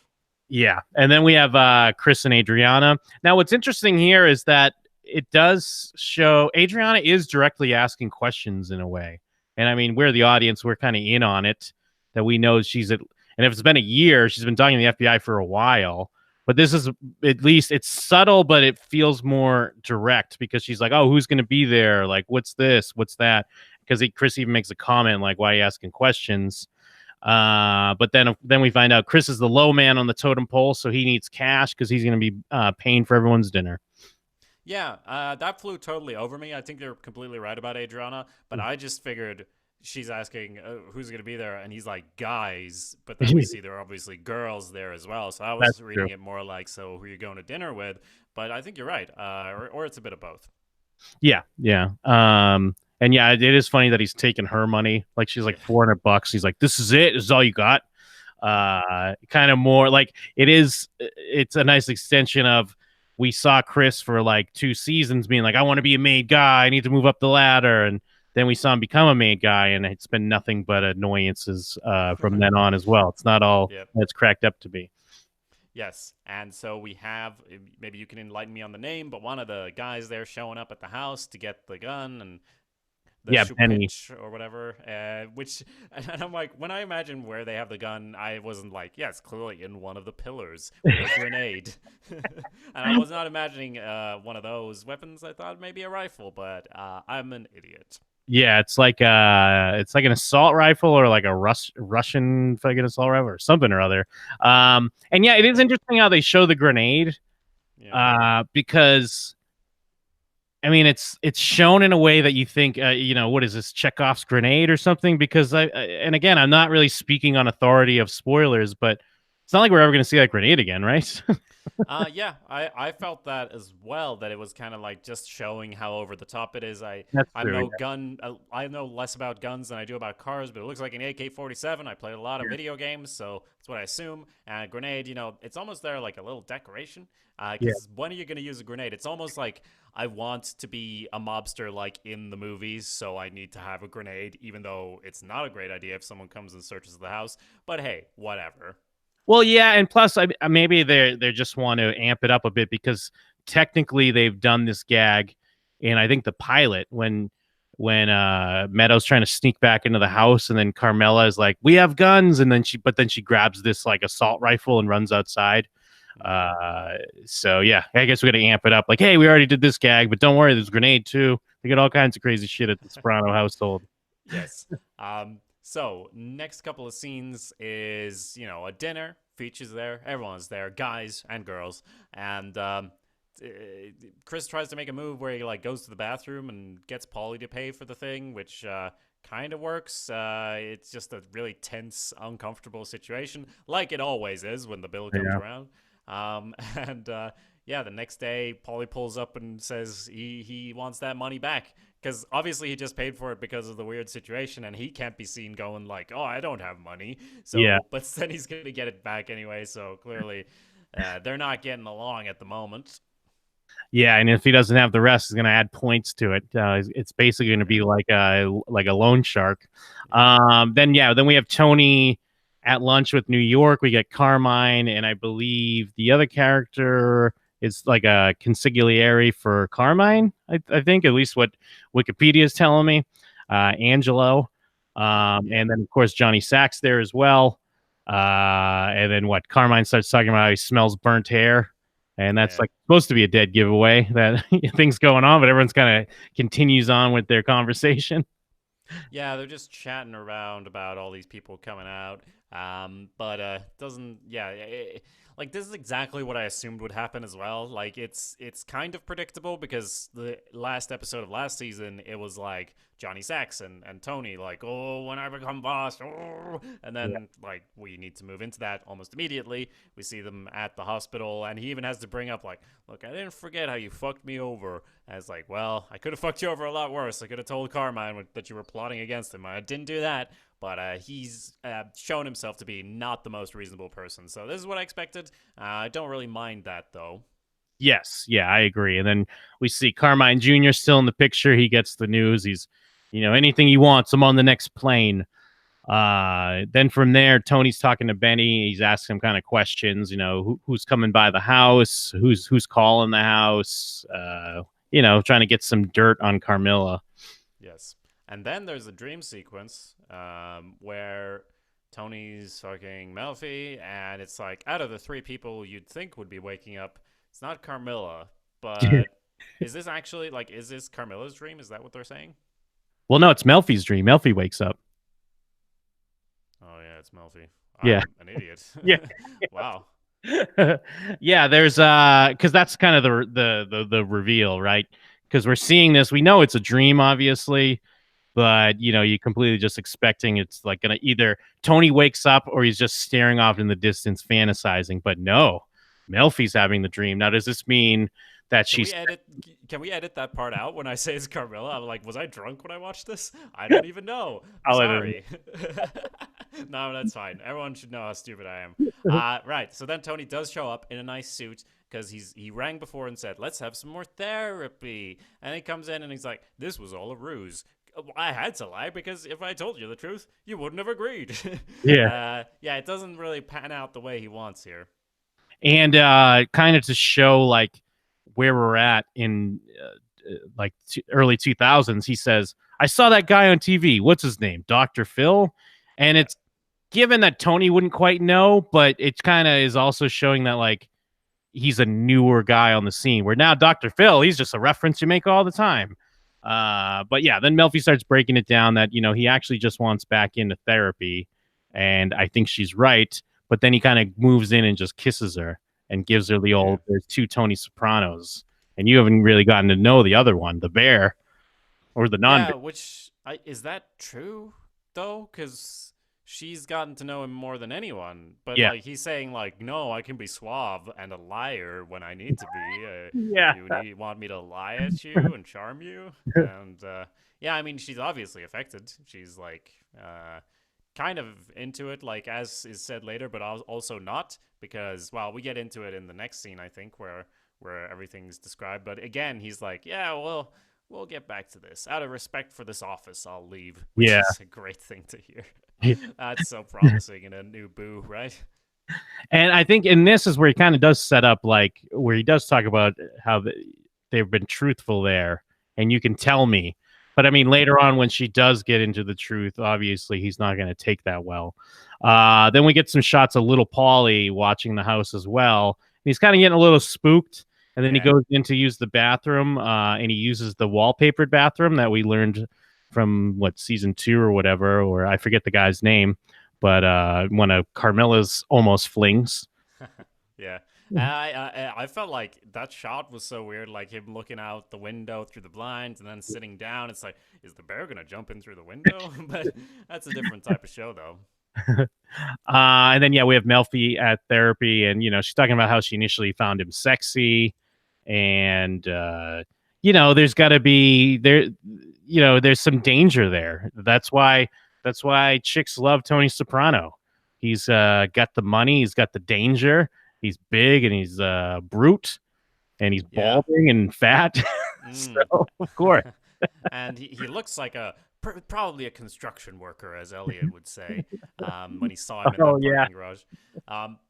Yeah. And then we have Chris and Adriana. Now, what's interesting here is that it does show Adriana is directly asking questions in a way. And I mean, we're the audience. We're kind of in on it, that we know she's and if it's been a year, she's been talking to the FBI for a while. But this is, at least it's subtle, but it feels more direct, because she's like, oh, who's going to be there? Like, what's this? What's that? Because Chris even makes a comment like, why are you asking questions? But then we find out Chris is the low man on the totem pole, so he needs cash because he's going to be paying for everyone's dinner. Yeah, that flew totally over me. I think they're completely right about Adriana, but I just figured she's asking who's going to be there, and he's like, guys, but then we see there are obviously girls there as well. So I was reading it more like, so who are you going to dinner with? But I think you're right, or it's a bit of both. Yeah. And yeah, it is funny that he's taking her money. Like, she's like $400. He's like, this is it? This is all you got? Kind of more like it's a nice extension of, we saw Chris for like 2 seasons being like, I want to be a made guy. I need to move up the ladder. And then we saw him become a made guy, and it's been nothing but annoyances from then on as well. It's not all it's cracked up to be. Yes, and so we have, maybe you can enlighten me on the name, but one of the guys there showing up at the house to get the gun and the Penny or whatever, and I'm like, when I imagine where they have the gun, I wasn't like, it's clearly in one of the pillars with a grenade. And I was not imagining one of those weapons. I thought maybe a rifle, but I'm an idiot. Yeah, it's like an assault rifle, or like a Russian fucking assault rifle or something or other. And yeah, it is interesting how they show the grenade, because I mean, it's shown in a way that you think, what is this, Chekhov's grenade or something? Because and again, I'm not really speaking on authority of spoilers, but it's not like we're ever going to see that grenade again, right? Yeah, I felt that as well, that it was kind of like just showing how over the top it is. I know less about guns than I do about cars, but it looks like an AK-47. I played a lot of video games, so that's what I assume. And a grenade, it's almost there like a little decoration. Because when are you going to use a grenade? It's almost like, I want to be a mobster like in the movies, so I need to have a grenade, even though it's not a great idea if someone comes and searches the house. But hey, whatever. Well, yeah, and plus, maybe they just want to amp it up a bit, because technically they've done this gag in, I think, the pilot, when Meadows trying to sneak back into the house, and then Carmela is like, "We have guns," and then she grabs this like assault rifle and runs outside. So yeah, I guess we got to amp it up. Like, hey, we already did this gag, but don't worry, there's a grenade too. They get all kinds of crazy shit at the Soprano household. Yes. So next couple of scenes is, a dinner. Feach is there. Everyone's there, guys and girls. And Chris tries to make a move where he like goes to the bathroom and gets Paulie to pay for the thing, which kind of works. It's just a really tense, uncomfortable situation, like it always is when the bill comes around. yeah, the next day, Paulie pulls up and says he wants that money back because obviously he just paid for it because of the weird situation, and he can't be seen going like, "Oh, I don't have money." Yeah. So, but then he's gonna get it back anyway. So clearly, they're not getting along at the moment. Yeah, and if he doesn't have the rest, he's going to add points to it. It's basically going to be like a loan shark. Then we have Tony at lunch with New York. We get Carmine, and I believe the other character is like a consigliere for Carmine. I think at least what Wikipedia is telling me. Angelo, and then of course Johnny Sacks there as well. And then what Carmine starts talking about how he smells burnt hair. And that's like supposed to be a dead giveaway that things going on, but everyone's kind of continues on with their conversation. Yeah, they're just chatting around about all these people coming out. But doesn't like this is exactly what I assumed would happen as well. Like it's kind of predictable because the last episode of last season it was like Johnny Sacks and Tony like, oh, when I become boss, oh. And then like we need to move into that almost immediately. We see them at the hospital, and he even has to bring up like, look, I didn't forget how you fucked me over. And it's like, well, I could have fucked you over a lot worse. I could have told Carmine that you were plotting against him. I didn't do that. But he's shown himself to be not the most reasonable person. So this is what I expected. I don't really mind that, though. Yes, yeah, I agree. And then we see Carmine Jr. still in the picture. He gets the news. He's, anything he wants. I'm on the next plane. Then from there, Tony's talking to Benny. He's asking him kind of questions. Who's coming by the house? Who's calling the house? Trying to get some dirt on Carmilla. Yes. And then there's a dream sequence where Tony's fucking Melfi, and it's like out of the three people you'd think would be waking up, it's not Carmilla, but is this actually is this Carmilla's dream? Is that what they're saying? Well, no, it's Melfi's dream. Melfi wakes up. Oh yeah, it's Melfi. Yeah, I'm an idiot. Yeah. Wow. Yeah, there's because that's kind of the reveal, right? Because we're seeing this, we know it's a dream, obviously. But you completely just expecting it's like gonna either Tony wakes up or he's just staring off in the distance, fantasizing. But no, Melfi's having the dream. Now, does this mean that she's? Can we edit that part out when I say it's Carmilla? I'm like, was I drunk when I watched this? I don't even know. Sorry. No, that's fine. Everyone should know how stupid I am. Right. So then Tony does show up in a nice suit because he rang before and said, let's have some more therapy. And he comes in and he's like, this was all a ruse. I had to lie because if I told you the truth, you wouldn't have agreed. Yeah. It doesn't really pan out the way he wants here. And kind of to show like where we're at in early 2000s, he says, I saw that guy on TV. What's his name? Dr. Phil. And it's given that Tony wouldn't quite know, but it kind of is also showing that like he's a newer guy on the scene where now Dr. Phil, he's just a reference you make all the time. But yeah, then Melfi starts breaking it down that, he actually just wants back into therapy. And I think she's right. But then he kind of moves in and just kisses her and gives her the old, there's two Tony Sopranos. And you haven't really gotten to know the other one, the bear or the non-bear. Yeah, is that true, though? Because she's gotten to know him more than anyone. But he's saying like, no, I can be suave and a liar when I need to be. You want me to lie at you and charm you? And I mean, she's obviously affected. She's like kind of into it, like as is said later, but also not because, well, we get into it in the next scene, I think, where everything's described. But again, he's like, yeah, well, we'll get back to this. Out of respect for this office, I'll leave. Which is a great thing to hear. That's so promising in a new Boo, right? And I think in this is where he kind of does set up, like, where he does talk about how they've been truthful there, and you can tell me. But I mean, later on, when she does get into the truth, obviously he's not going to take that well. Then we get some shots of little Paulie watching the house as well. And he's kind of getting a little spooked. And then he goes in to use the bathroom, and he uses the wallpapered bathroom that we learned from season 2 or whatever, or I forget the guy's name, but one of Carmilla's almost flings. Yeah. I felt like that shot was so weird, like him looking out the window through the blinds and then sitting down. It's like, is the bear gonna jump in through the window? But that's a different type of show, though. And then we have Melfi at therapy, and she's talking about how she initially found him sexy, and there's got to be there's some danger there. That's why chicks love Tony Soprano. He's got the money, he's got the danger, he's big, and he's brute, and he's balding and fat. So of course. And he looks like probably a construction worker, as Elliot would say, when he saw him in the parking garage.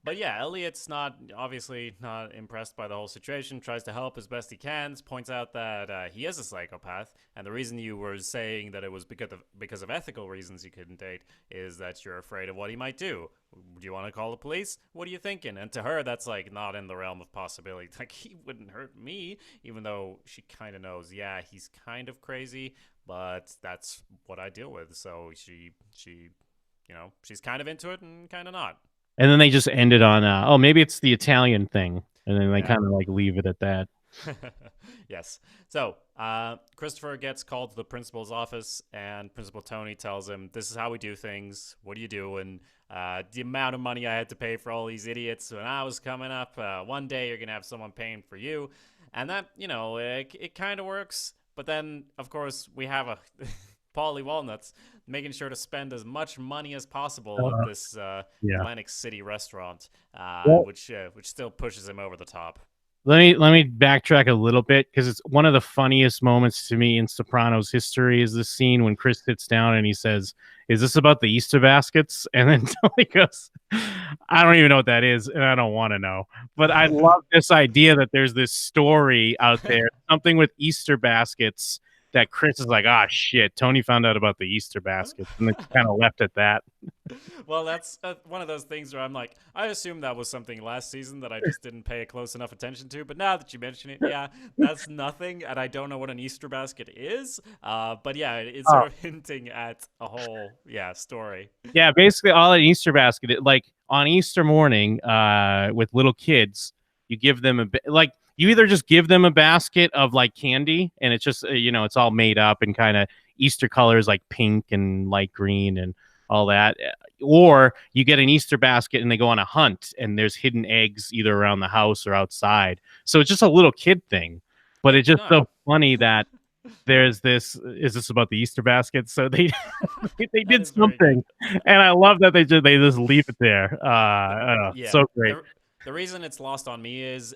But yeah, Elliot's obviously not impressed by the whole situation, tries to help as best he can, points out that he is a psychopath, and the reason you were saying that it was because of ethical reasons you couldn't date is that you're afraid of what he might do. Do you want to call the police? What are you thinking? And to her, that's like not in the realm of possibility. Like, he wouldn't hurt me, even though she kind of knows, he's kind of crazy, but that's what I deal with. So she she's kind of into it and kind of not. And then they just ended on, maybe it's the Italian thing, and then they kind of like leave it at that. Yes. So Christopher gets called to the principal's office, and Principal Tony tells him, "This is how we do things. What do you do?" And the amount of money I had to pay for all these idiots when I was coming up, one day you're gonna have someone paying for you, and that it kind of works. But then, of course, we have a Paulie Walnuts making sure to spend as much money as possible at this Atlantic City restaurant, which still pushes him over the top. Let me backtrack a little bit, because it's one of the funniest moments to me in Sopranos history is this scene when Chris sits down and he says, "Is this about the Easter baskets?" And then Tony goes, "I don't even know what that is, and I don't want to know." But I love this idea that there's this story out there, something with Easter baskets, that Chris is like, "Ah, shit, Tony found out about the Easter baskets," and then kind of left at that. Well, that's one of those things where I'm like, I assume that was something last season that I just didn't pay close enough attention to. But now that you mention it, that's nothing, and I don't know what an Easter basket is. But it's sort of hinting at a whole story. Yeah, basically all an Easter basket, like on Easter morning, with little kids, you give them you either just give them a basket of like candy, and it's just it's all made up and kind of Easter colors like pink and light green and all that, or you get an Easter basket and they go on a hunt, and there's hidden eggs either around the house or outside. So it's just a little kid thing, but it's just so funny that there's this. Is this about the Easter basket? So they did something, and I love that they just leave it there. So great. The reason it's lost on me is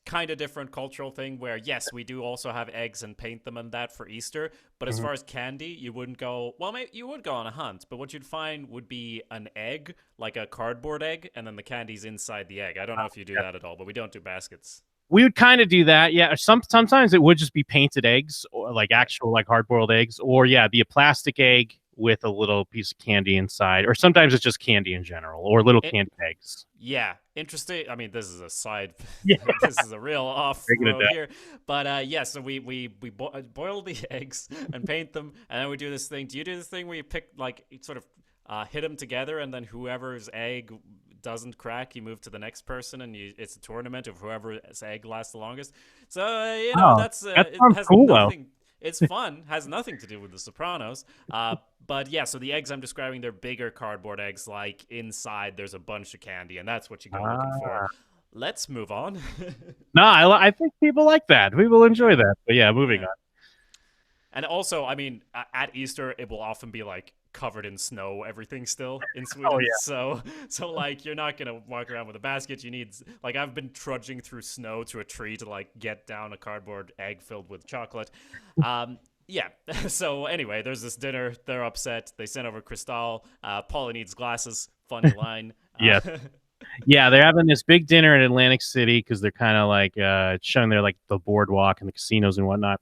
kind of different cultural thing where, yes, we do also have eggs and paint them and that for Easter. But as far as candy, you wouldn't go, well, maybe you would go on a hunt. But what you'd find would be an egg, like a cardboard egg, and then the candy's inside the egg. I don't know if you do that at all, but we don't do baskets. We would kind of do that. Yeah. Sometimes it would just be painted eggs, or like actual like hard-boiled eggs, or be a plastic egg with a little piece of candy inside, or sometimes it's just candy in general, or little candy eggs. Yeah, interesting. I mean, this is a side. This is a real off-road here. But so we boil the eggs and paint them, and then we do this thing. Do you do this thing where you pick sort of hit them together, and then whoever's egg doesn't crack, you move to the next person, and it's a tournament of whoever's egg lasts the longest. So that has cool, nothing. It's fun. Has nothing to do with The Sopranos. But so the eggs I'm describing, they're bigger cardboard eggs. Like inside, there's a bunch of candy, and that's what you go looking for. Let's move on. No, I think people like that. People enjoy that. But moving on. And also, I mean, at Easter, it will often be like covered in snow, everything still in Sweden. So like you're not gonna walk around with a basket. You need I've been trudging through snow to a tree to like get down a cardboard egg filled with chocolate. So anyway, there's this dinner. They're upset. They send over Cristal. Paula needs glasses. Funny line. They're having this big dinner in Atlantic City because they're kind of like showing their like the boardwalk and the casinos and whatnot.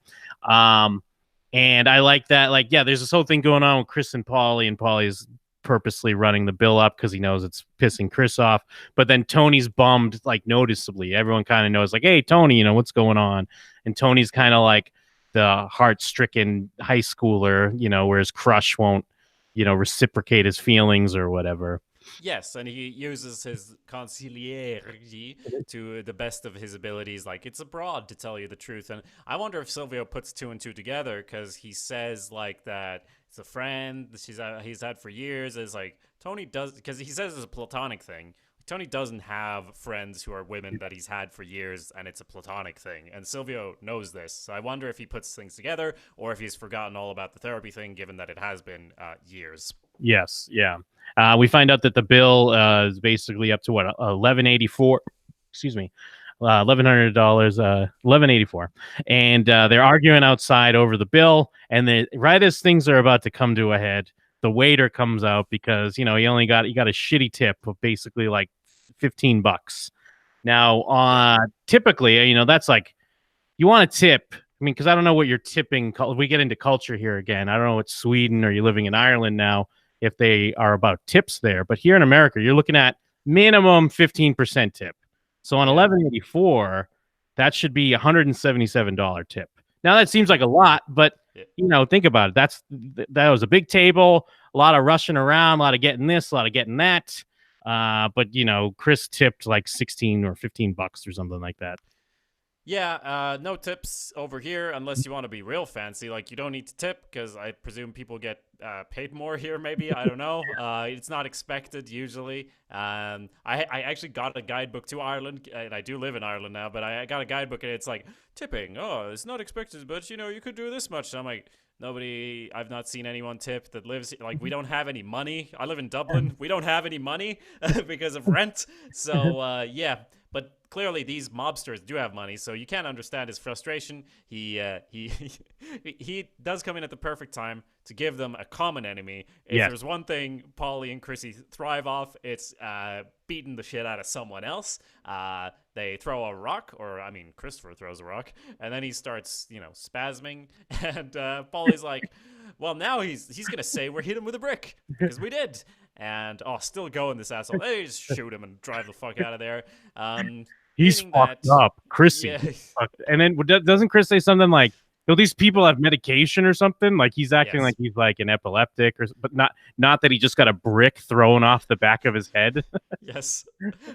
And I like that. Like, there's this whole thing going on with Chris and Paulie, and Paulie's purposely running the bill up because he knows it's pissing Chris off. But then Tony's bummed, like noticeably. Everyone kind of knows, like, hey, Tony, what's going on? And Tony's kind of like the heart-stricken high schooler, where his crush won't, reciprocate his feelings or whatever. Yes, and he uses his consigliere to the best of his abilities. Like, it's abroad, to tell you the truth. And I wonder if Silvio puts two and two together, because he says, like, that it's a friend that he's had for years. Is like, Tony does, because he says it's a platonic thing. Tony doesn't have friends who are women that he's had for years, and it's a platonic thing. And Silvio knows this. So I wonder if he puts things together, or if he's forgotten all about the therapy thing, given that it has been years. Yes, yeah. We find out that the bill is basically up to what, 1184. Excuse me, $1,100, 1184, and they're arguing outside over the bill. And right as things are about to come to a head, the waiter comes out because he got a shitty tip of basically like $15. Now, typically, that's like, you want a tip. I mean, because I don't know what you're tipping. We get into culture here again. I don't know what Sweden, or you're living in Ireland now, if they are about tips there. But here in America, you're looking at minimum 15% tip. So on 1184, that should be $177 tip. Now that seems like a lot, but think about it. That was a big table, a lot of rushing around, a lot of getting this, a lot of getting that. But Chris tipped like 16 or $15 or something like that. Yeah, no tips over here unless you want to be real fancy. Like, you don't need to tip, because I presume people get paid more here, maybe. I don't know. It's not expected usually. I actually got a guidebook to Ireland, and I do live in Ireland now, but I got a guidebook, and it's like, tipping. Oh, it's not expected, but, you could do this much. And I'm like, I've not seen anyone tip that lives, like, we don't have any money. I live in Dublin. We don't have any money because of rent. So, yeah. But clearly these mobsters do have money, so you can't understand his frustration. He does come in at the perfect time to give them a common enemy. If there's one thing Paulie and Chrissy thrive off, it's beating the shit out of someone else. They throw a rock, Christopher throws a rock, and then he starts, spasming. And Paulie's like, well, now he's gonna say we hit him with a brick, because we did. And still going, this asshole. They just shoot him and drive the fuck out of there. He's fucked up, Chrissy. Yeah. And then doesn't Chris say something like, these people have medication or something? Like, he's acting like he's like an epileptic, but not that he just got a brick thrown off the back of his head. Yes.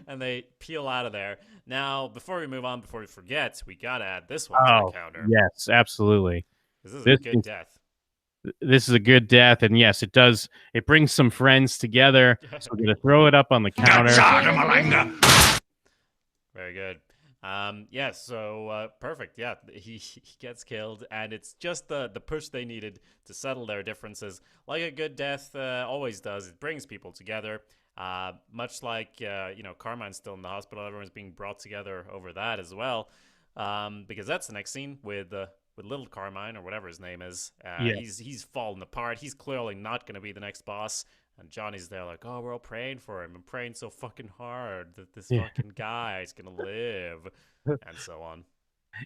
And they peel out of there. Now, before we move on, before we forget, we gotta add this one to the counter. Yes, absolutely. This is a good death. This is a good death, and yes, it does. It brings some friends together. So we're gonna throw it up on the counter. Very good. So perfect. Yeah, he gets killed, and it's just the push they needed to settle their differences. Like a good death always does. It brings people together. Much like Carmine's still in the hospital. Everyone's being brought together over that as well. Because that's the next scene with little Carmine, or whatever his name is. He's fallen apart. He's clearly not going to be the next boss. And Johnny's there like, oh, we're all praying for him. I'm praying so fucking hard that this fucking guy is going to live. And so on.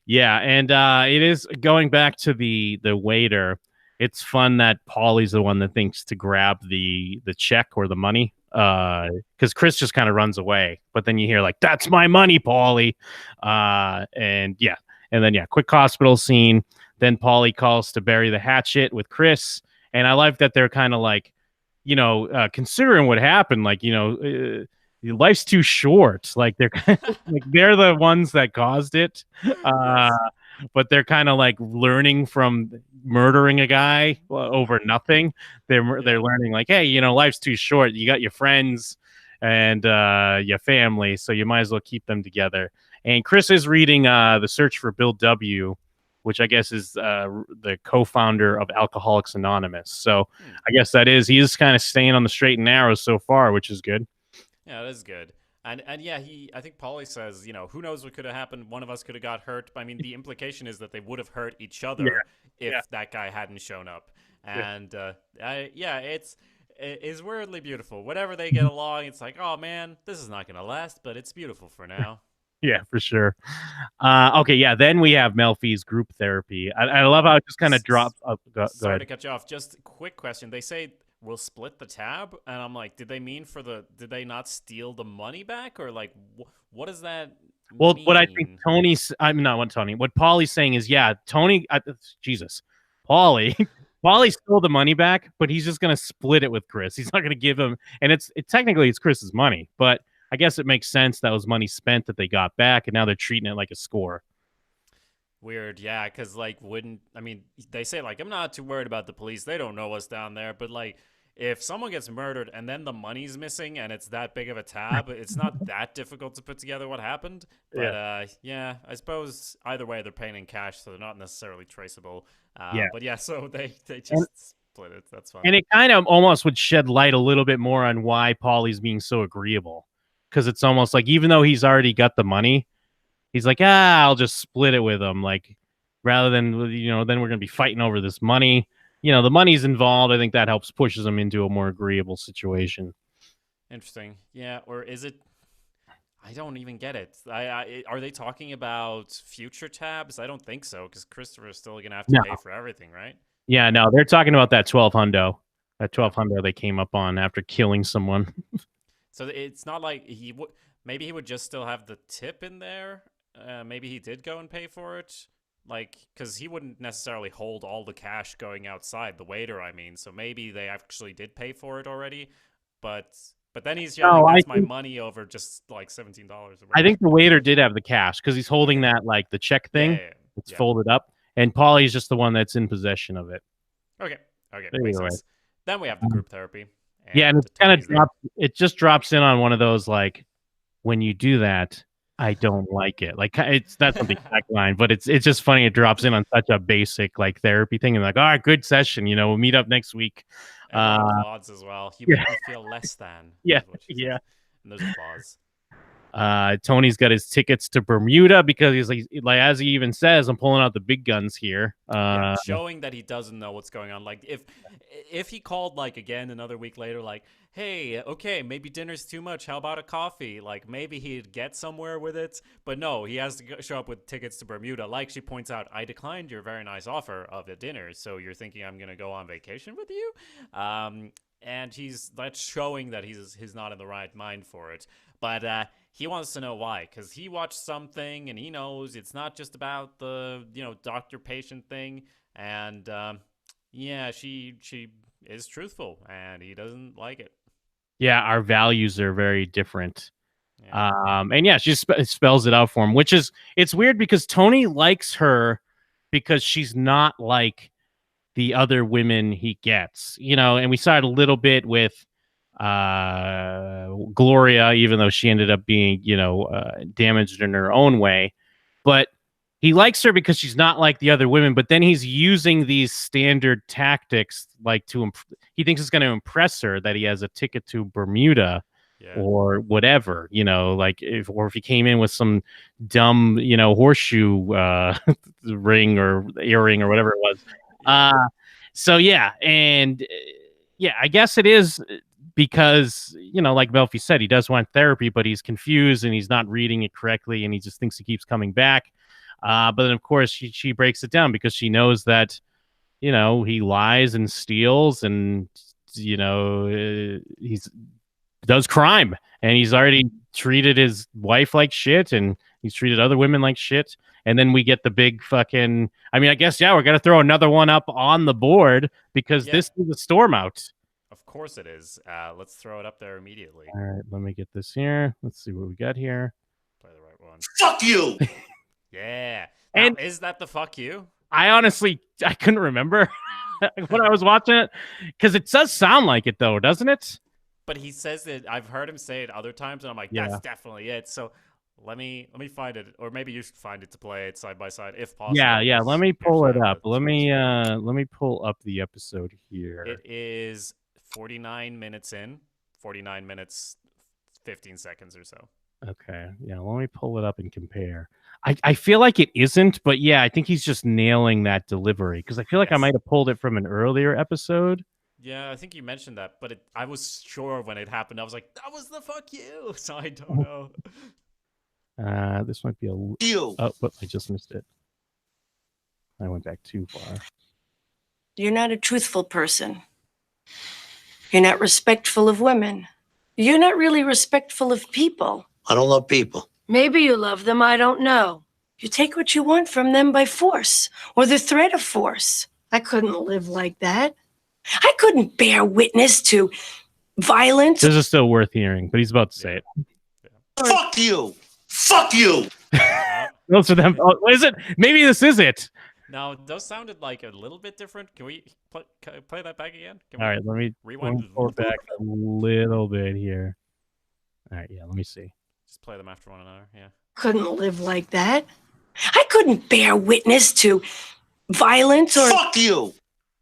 Yeah, and it is going back to the waiter. It's fun that Paulie's the one that thinks to grab the check or the money. Because Chris just kind of runs away. But then you hear like, that's my money, Paulie. And then, quick hospital scene. Then Paulie calls to bury the hatchet with Chris. And I like that they're kind of like, considering what happened, like, life's too short. Like, they're they're the ones that caused it. But they're kind of like learning from murdering a guy over nothing. They're learning like, hey, life's too short. You got your friends and your family, so you might as well keep them together. And Chris is reading The Search for Bill W., which I guess is the co-founder of Alcoholics Anonymous. So I guess he is kind of staying on the straight and narrow so far, which is good. Yeah, that is good. And I think Paulie says, who knows what could have happened? One of us could have got hurt. I mean, the implication is that they would have hurt each other if that guy hadn't shown up. And it's weirdly beautiful. Whenever they get along, it's like, oh man, this is not going to last, but it's beautiful for now. Yeah, for sure. Then we have Melfi's group therapy. I love how it just kind of drops. Sorry to cut you off. Just a quick question. They say we'll split the tab, and I'm like, did they mean did they not steal the money back, or like what does that mean? What I think what Paulie's saying is, Paulie Paulie stole the money back, but he's just gonna split it with Chris. He's not gonna give him, and technically it's Chris's money, but I guess it makes sense that was money spent that they got back, and now they're treating it like a score. Weird, yeah, because like they say like I'm not too worried about the police. They don't know what's down there, but like if someone gets murdered and then the money's missing and it's that big of a tab, it's not that difficult to put together what happened. But yeah, I suppose either way they're paying in cash, so they're not necessarily traceable. But yeah, so they just split it. That's fine. And it kind of almost would shed light a little bit more on why Paulie's being so agreeable, because it's almost like even though he's already got the money, he's like, I'll just split it with him, like rather than then we're gonna be fighting over this money. The money's involved. I think that helps pushes them into a more agreeable situation. Interesting. Yeah, or is it? I don't even get it. Are they talking about future tabs? I don't think so, because Christopher is still going to have to pay for everything, right? Yeah, no, they're talking about that 12 hundo. That 12 hundo they came up on after killing someone. So it's not like he would. Maybe he would just still have the tip in there. Maybe he did go and pay for it. Like, because he wouldn't necessarily hold all the cash going outside, the waiter, I mean. So maybe they actually did pay for it already. But then he's yelling, that's my money over just like $17. I think the waiter did have the cash because he's holding that, like, the check thing. It's folded up. And Paulie's just the one that's in possession of it. Okay. Makes sense. Then we have the group therapy. And it's kind of it just drops in on one of those, like, when you do that, I don't like it. Like that's not the exact line, but it's just funny. It drops in on such a basic like therapy thing, and like, all right, good session. We'll meet up next week. Applause as well. You make me feel less than. Yeah. And there's applause. Tony's got his tickets to Bermuda because he's like as he even says, I'm pulling out the big guns here. Showing that he doesn't know what's going on. Like if he called like again another week later, like, hey, okay, maybe dinner's too much. How about a coffee? Like maybe he'd get somewhere with it. But no, he has to show up with tickets to Bermuda. Like she points out, I declined your very nice offer of a dinner. So you're thinking I'm gonna go on vacation with you? And that's showing that he's not in the right mind for it. But he wants to know why, because he watched something and he knows it's not just about the doctor-patient thing. And she is truthful and he doesn't like it. Yeah, our values are very different. Yeah. And she spells it out for him, which is it's weird because Tony likes her because she's not like the other women he gets, and we saw it a little bit with Gloria, even though she ended up being, damaged in her own way. But he likes her because she's not like the other women, but then he's using these standard tactics like he thinks it's going to impress her that he has a ticket to Bermuda or whatever, like if he came in with some dumb, horseshoe ring or earring or whatever it was. I guess it is because, like Melfi said, he does want therapy, but he's confused and he's not reading it correctly and he just thinks he keeps coming back. But then, of course, she breaks it down because she knows that, he lies and steals and, he's does crime and he's already treated his wife like shit and he's treated other women like shit. And then we get the big fucking, I mean, I guess, we're going to throw another one up on the board because this is a storm out. Of course it is. Let's throw it up there immediately. All right, let me get this here. Let's see what we got here. Play the right one. Fuck you! Yeah. And now, is that the fuck you? I couldn't remember when I was watching it because it does sound like it though, doesn't it? But he says it. I've heard him say it other times, and I'm like, that's definitely it. So let me find it, or maybe you should find it to play it side by side if possible. Yeah. Let me pull it up. Let me pull up the episode here. It is 49 minutes in, 49 minutes, 15 seconds or so. Okay. Yeah. Let me pull it up and compare. I feel like it isn't, but I think he's just nailing that delivery because I feel like I might have pulled it from an earlier episode. Yeah, I think you mentioned that, but I was sure when it happened. I was like, that was the fuck you. So I don't know. This might be you. Oh, I just missed it. I went back too far. You're not a truthful person. You're not respectful of women. You're not really respectful of people. I don't love people. Maybe you love them, I don't know. You take what you want from them by force or the threat of force. I couldn't live like that. I couldn't bear witness to violence. This is still worth hearing, but he's about to say it. Fuck you! Fuck you! Those are them. Oh, is it? Maybe this is it. No, those sounded like a little bit different. Can we play that back again? Can All we right, let me rewind? pull it back a little bit here. All right, yeah, let me see. Just play them after one another. Yeah. Couldn't live like that. I couldn't bear witness to violence or. Fuck you!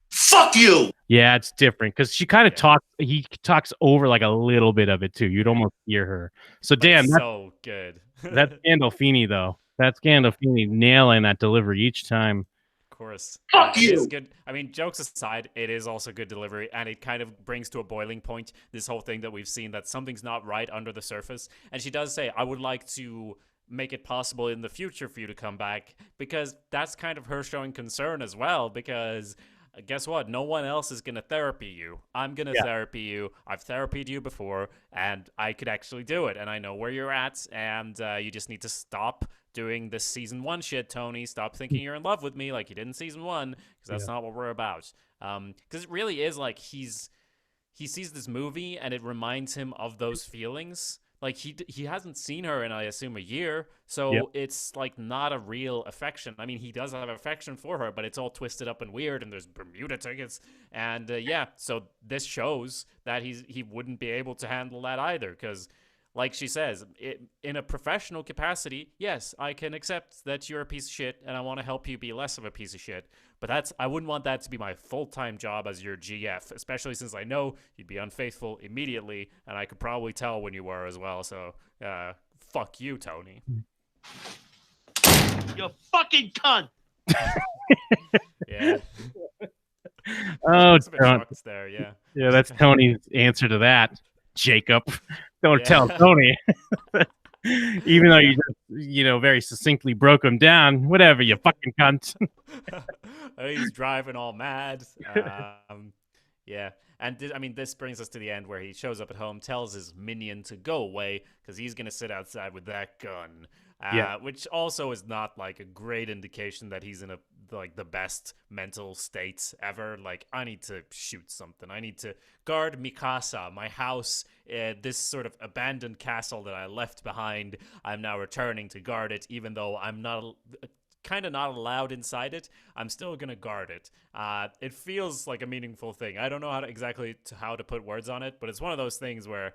Fuck you! Yeah, it's different because she kind of talks. He talks over like a little bit of it too. You'd almost hear her. So damn, that's so good. that's Gandolfini though. That's Gandolfini nailing that delivery each time. Of course. Fuck It you! is good. I mean, jokes aside, it is also good delivery, and it kind of brings to a boiling point this whole thing that we've seen, that something's not right under the surface. And she does say, I would like to make it possible in the future for you to come back, because that's kind of her showing concern as well, because guess what? No one else is going to therapy you. I'm going to therapy you. I've therapied you before, and I could actually do it, and I know where you're at, and you just need to stop doing this season 1 shit, Tony. Stop thinking you're in love with me like you did in season 1, because that's not what we're about. Because it really is like he sees this movie, and it reminds him of those feelings. Like he hasn't seen her in, I assume, a year, so it's like not a real affection. I mean, he does have affection for her, but it's all twisted up and weird, and there's Bermuda tickets, and so this shows that he wouldn't be able to handle that either, because like she says, in a professional capacity, yes, I can accept that you're a piece of shit, and I want to help you be less of a piece of shit. But I wouldn't want that to be my full-time job as your GF, especially since I know you'd be unfaithful immediately, and I could probably tell when you were as well. So, fuck you, Tony. You fucking cunt! Yeah. Oh, there, yeah. Yeah, that's Tony's answer to that. Jacob, don't tell Tony. Even though you just, very succinctly broke him down. Whatever, you fucking cunt. He's driving all mad. Yeah. And this brings us to the end where he shows up at home, tells his minion to go away because he's going to sit outside with that gun. Which also is not like a great indication that he's in the best mental state ever. Like, I need to shoot something. I need to guard Mikasa, my house, this sort of abandoned castle that I left behind. I'm now returning to guard it, even though I'm not allowed inside it. I'm still gonna guard it. It feels like a meaningful thing. I don't know how to put words on it, but it's one of those things where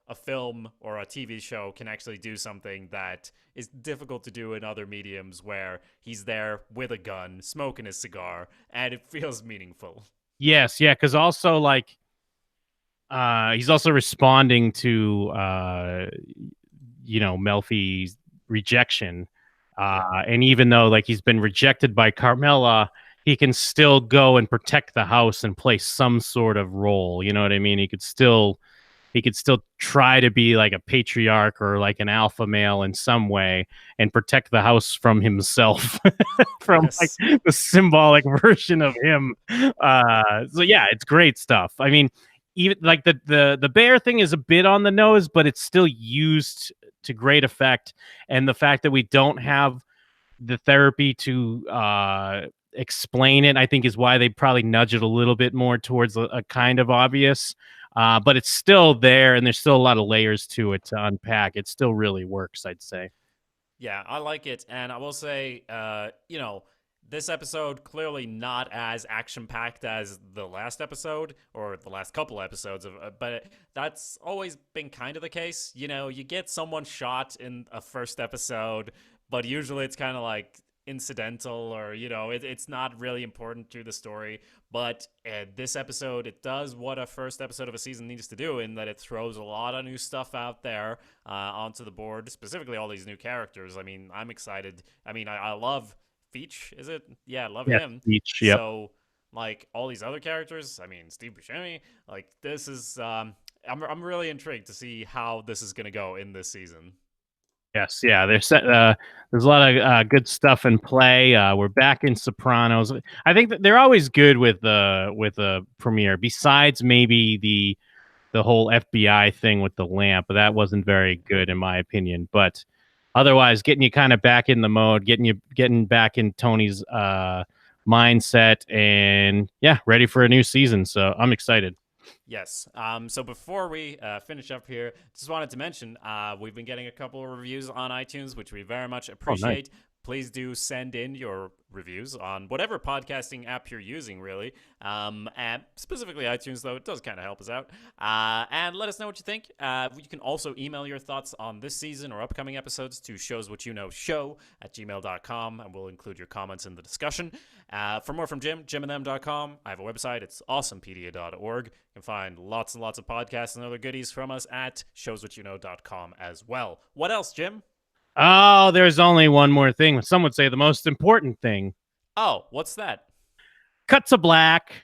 a film or a TV show can actually do something that is difficult to do in other mediums, where he's there with a gun, smoking his cigar, and it feels meaningful. Yes, yeah, because also he's also responding to Melfi's rejection. And even though he's been rejected by Carmela, he can still go and protect the house and play some sort of role. You know what I mean? He could still try to be like a patriarch or like an alpha male in some way and protect the house from himself, from the symbolic version of him. So yeah, it's great stuff. I mean, even like the bear thing is a bit on the nose, but it's still used to great effect. And the fact that we don't have the therapy to explain it, I think, is why they probably nudge it a little bit more towards a kind of obvious. But it's still there, and there's still a lot of layers to it to unpack. It still really works, I'd say. Yeah, I like it. And I will say, this episode clearly not as action-packed as the last episode or the last couple episodes of, but that's always been kind of the case. You get someone shot in a first episode, but usually it's kind of like incidental, or it's not really important to the story. But this episode, it does what a first episode of a season needs to do, in that it throws a lot of new stuff out there onto the board, specifically all these new characters. I mean, I'm excited. I mean, I love Feach, is it? Yeah, I love him. Feach, yep. So all these other characters, I mean, Steve Buscemi, this is I'm really intrigued to see how this is going to go in this season. Yes, yeah. There's a lot of good stuff in play. We're back in Sopranos. I think that they're always good with the premiere. Besides maybe the whole FBI thing with the lamp, that wasn't very good in my opinion. But otherwise, getting you kind of back in the mode, getting back in Tony's mindset, and yeah, ready for a new season. So I'm excited. Yes. So before we finish up here, just wanted to mention we've been getting a couple of reviews on iTunes, which we very much appreciate. Please do send in your reviews on whatever podcasting app you're using, really. And specifically iTunes, though, it does kind of help us out. And let us know what you think. You can also email your thoughts on this season or upcoming episodes to showswhatyouknowshow@gmail.com, and we'll include your comments in the discussion. For more from Jim, jimandthem.com. I have a website. It's awesomepedia.org. You can find lots and lots of podcasts and other goodies from us at showswhatyouknow.com as well. What else, Jim? Oh, there's only one more thing. Some would say the most important thing. Oh, what's that? Cut to black.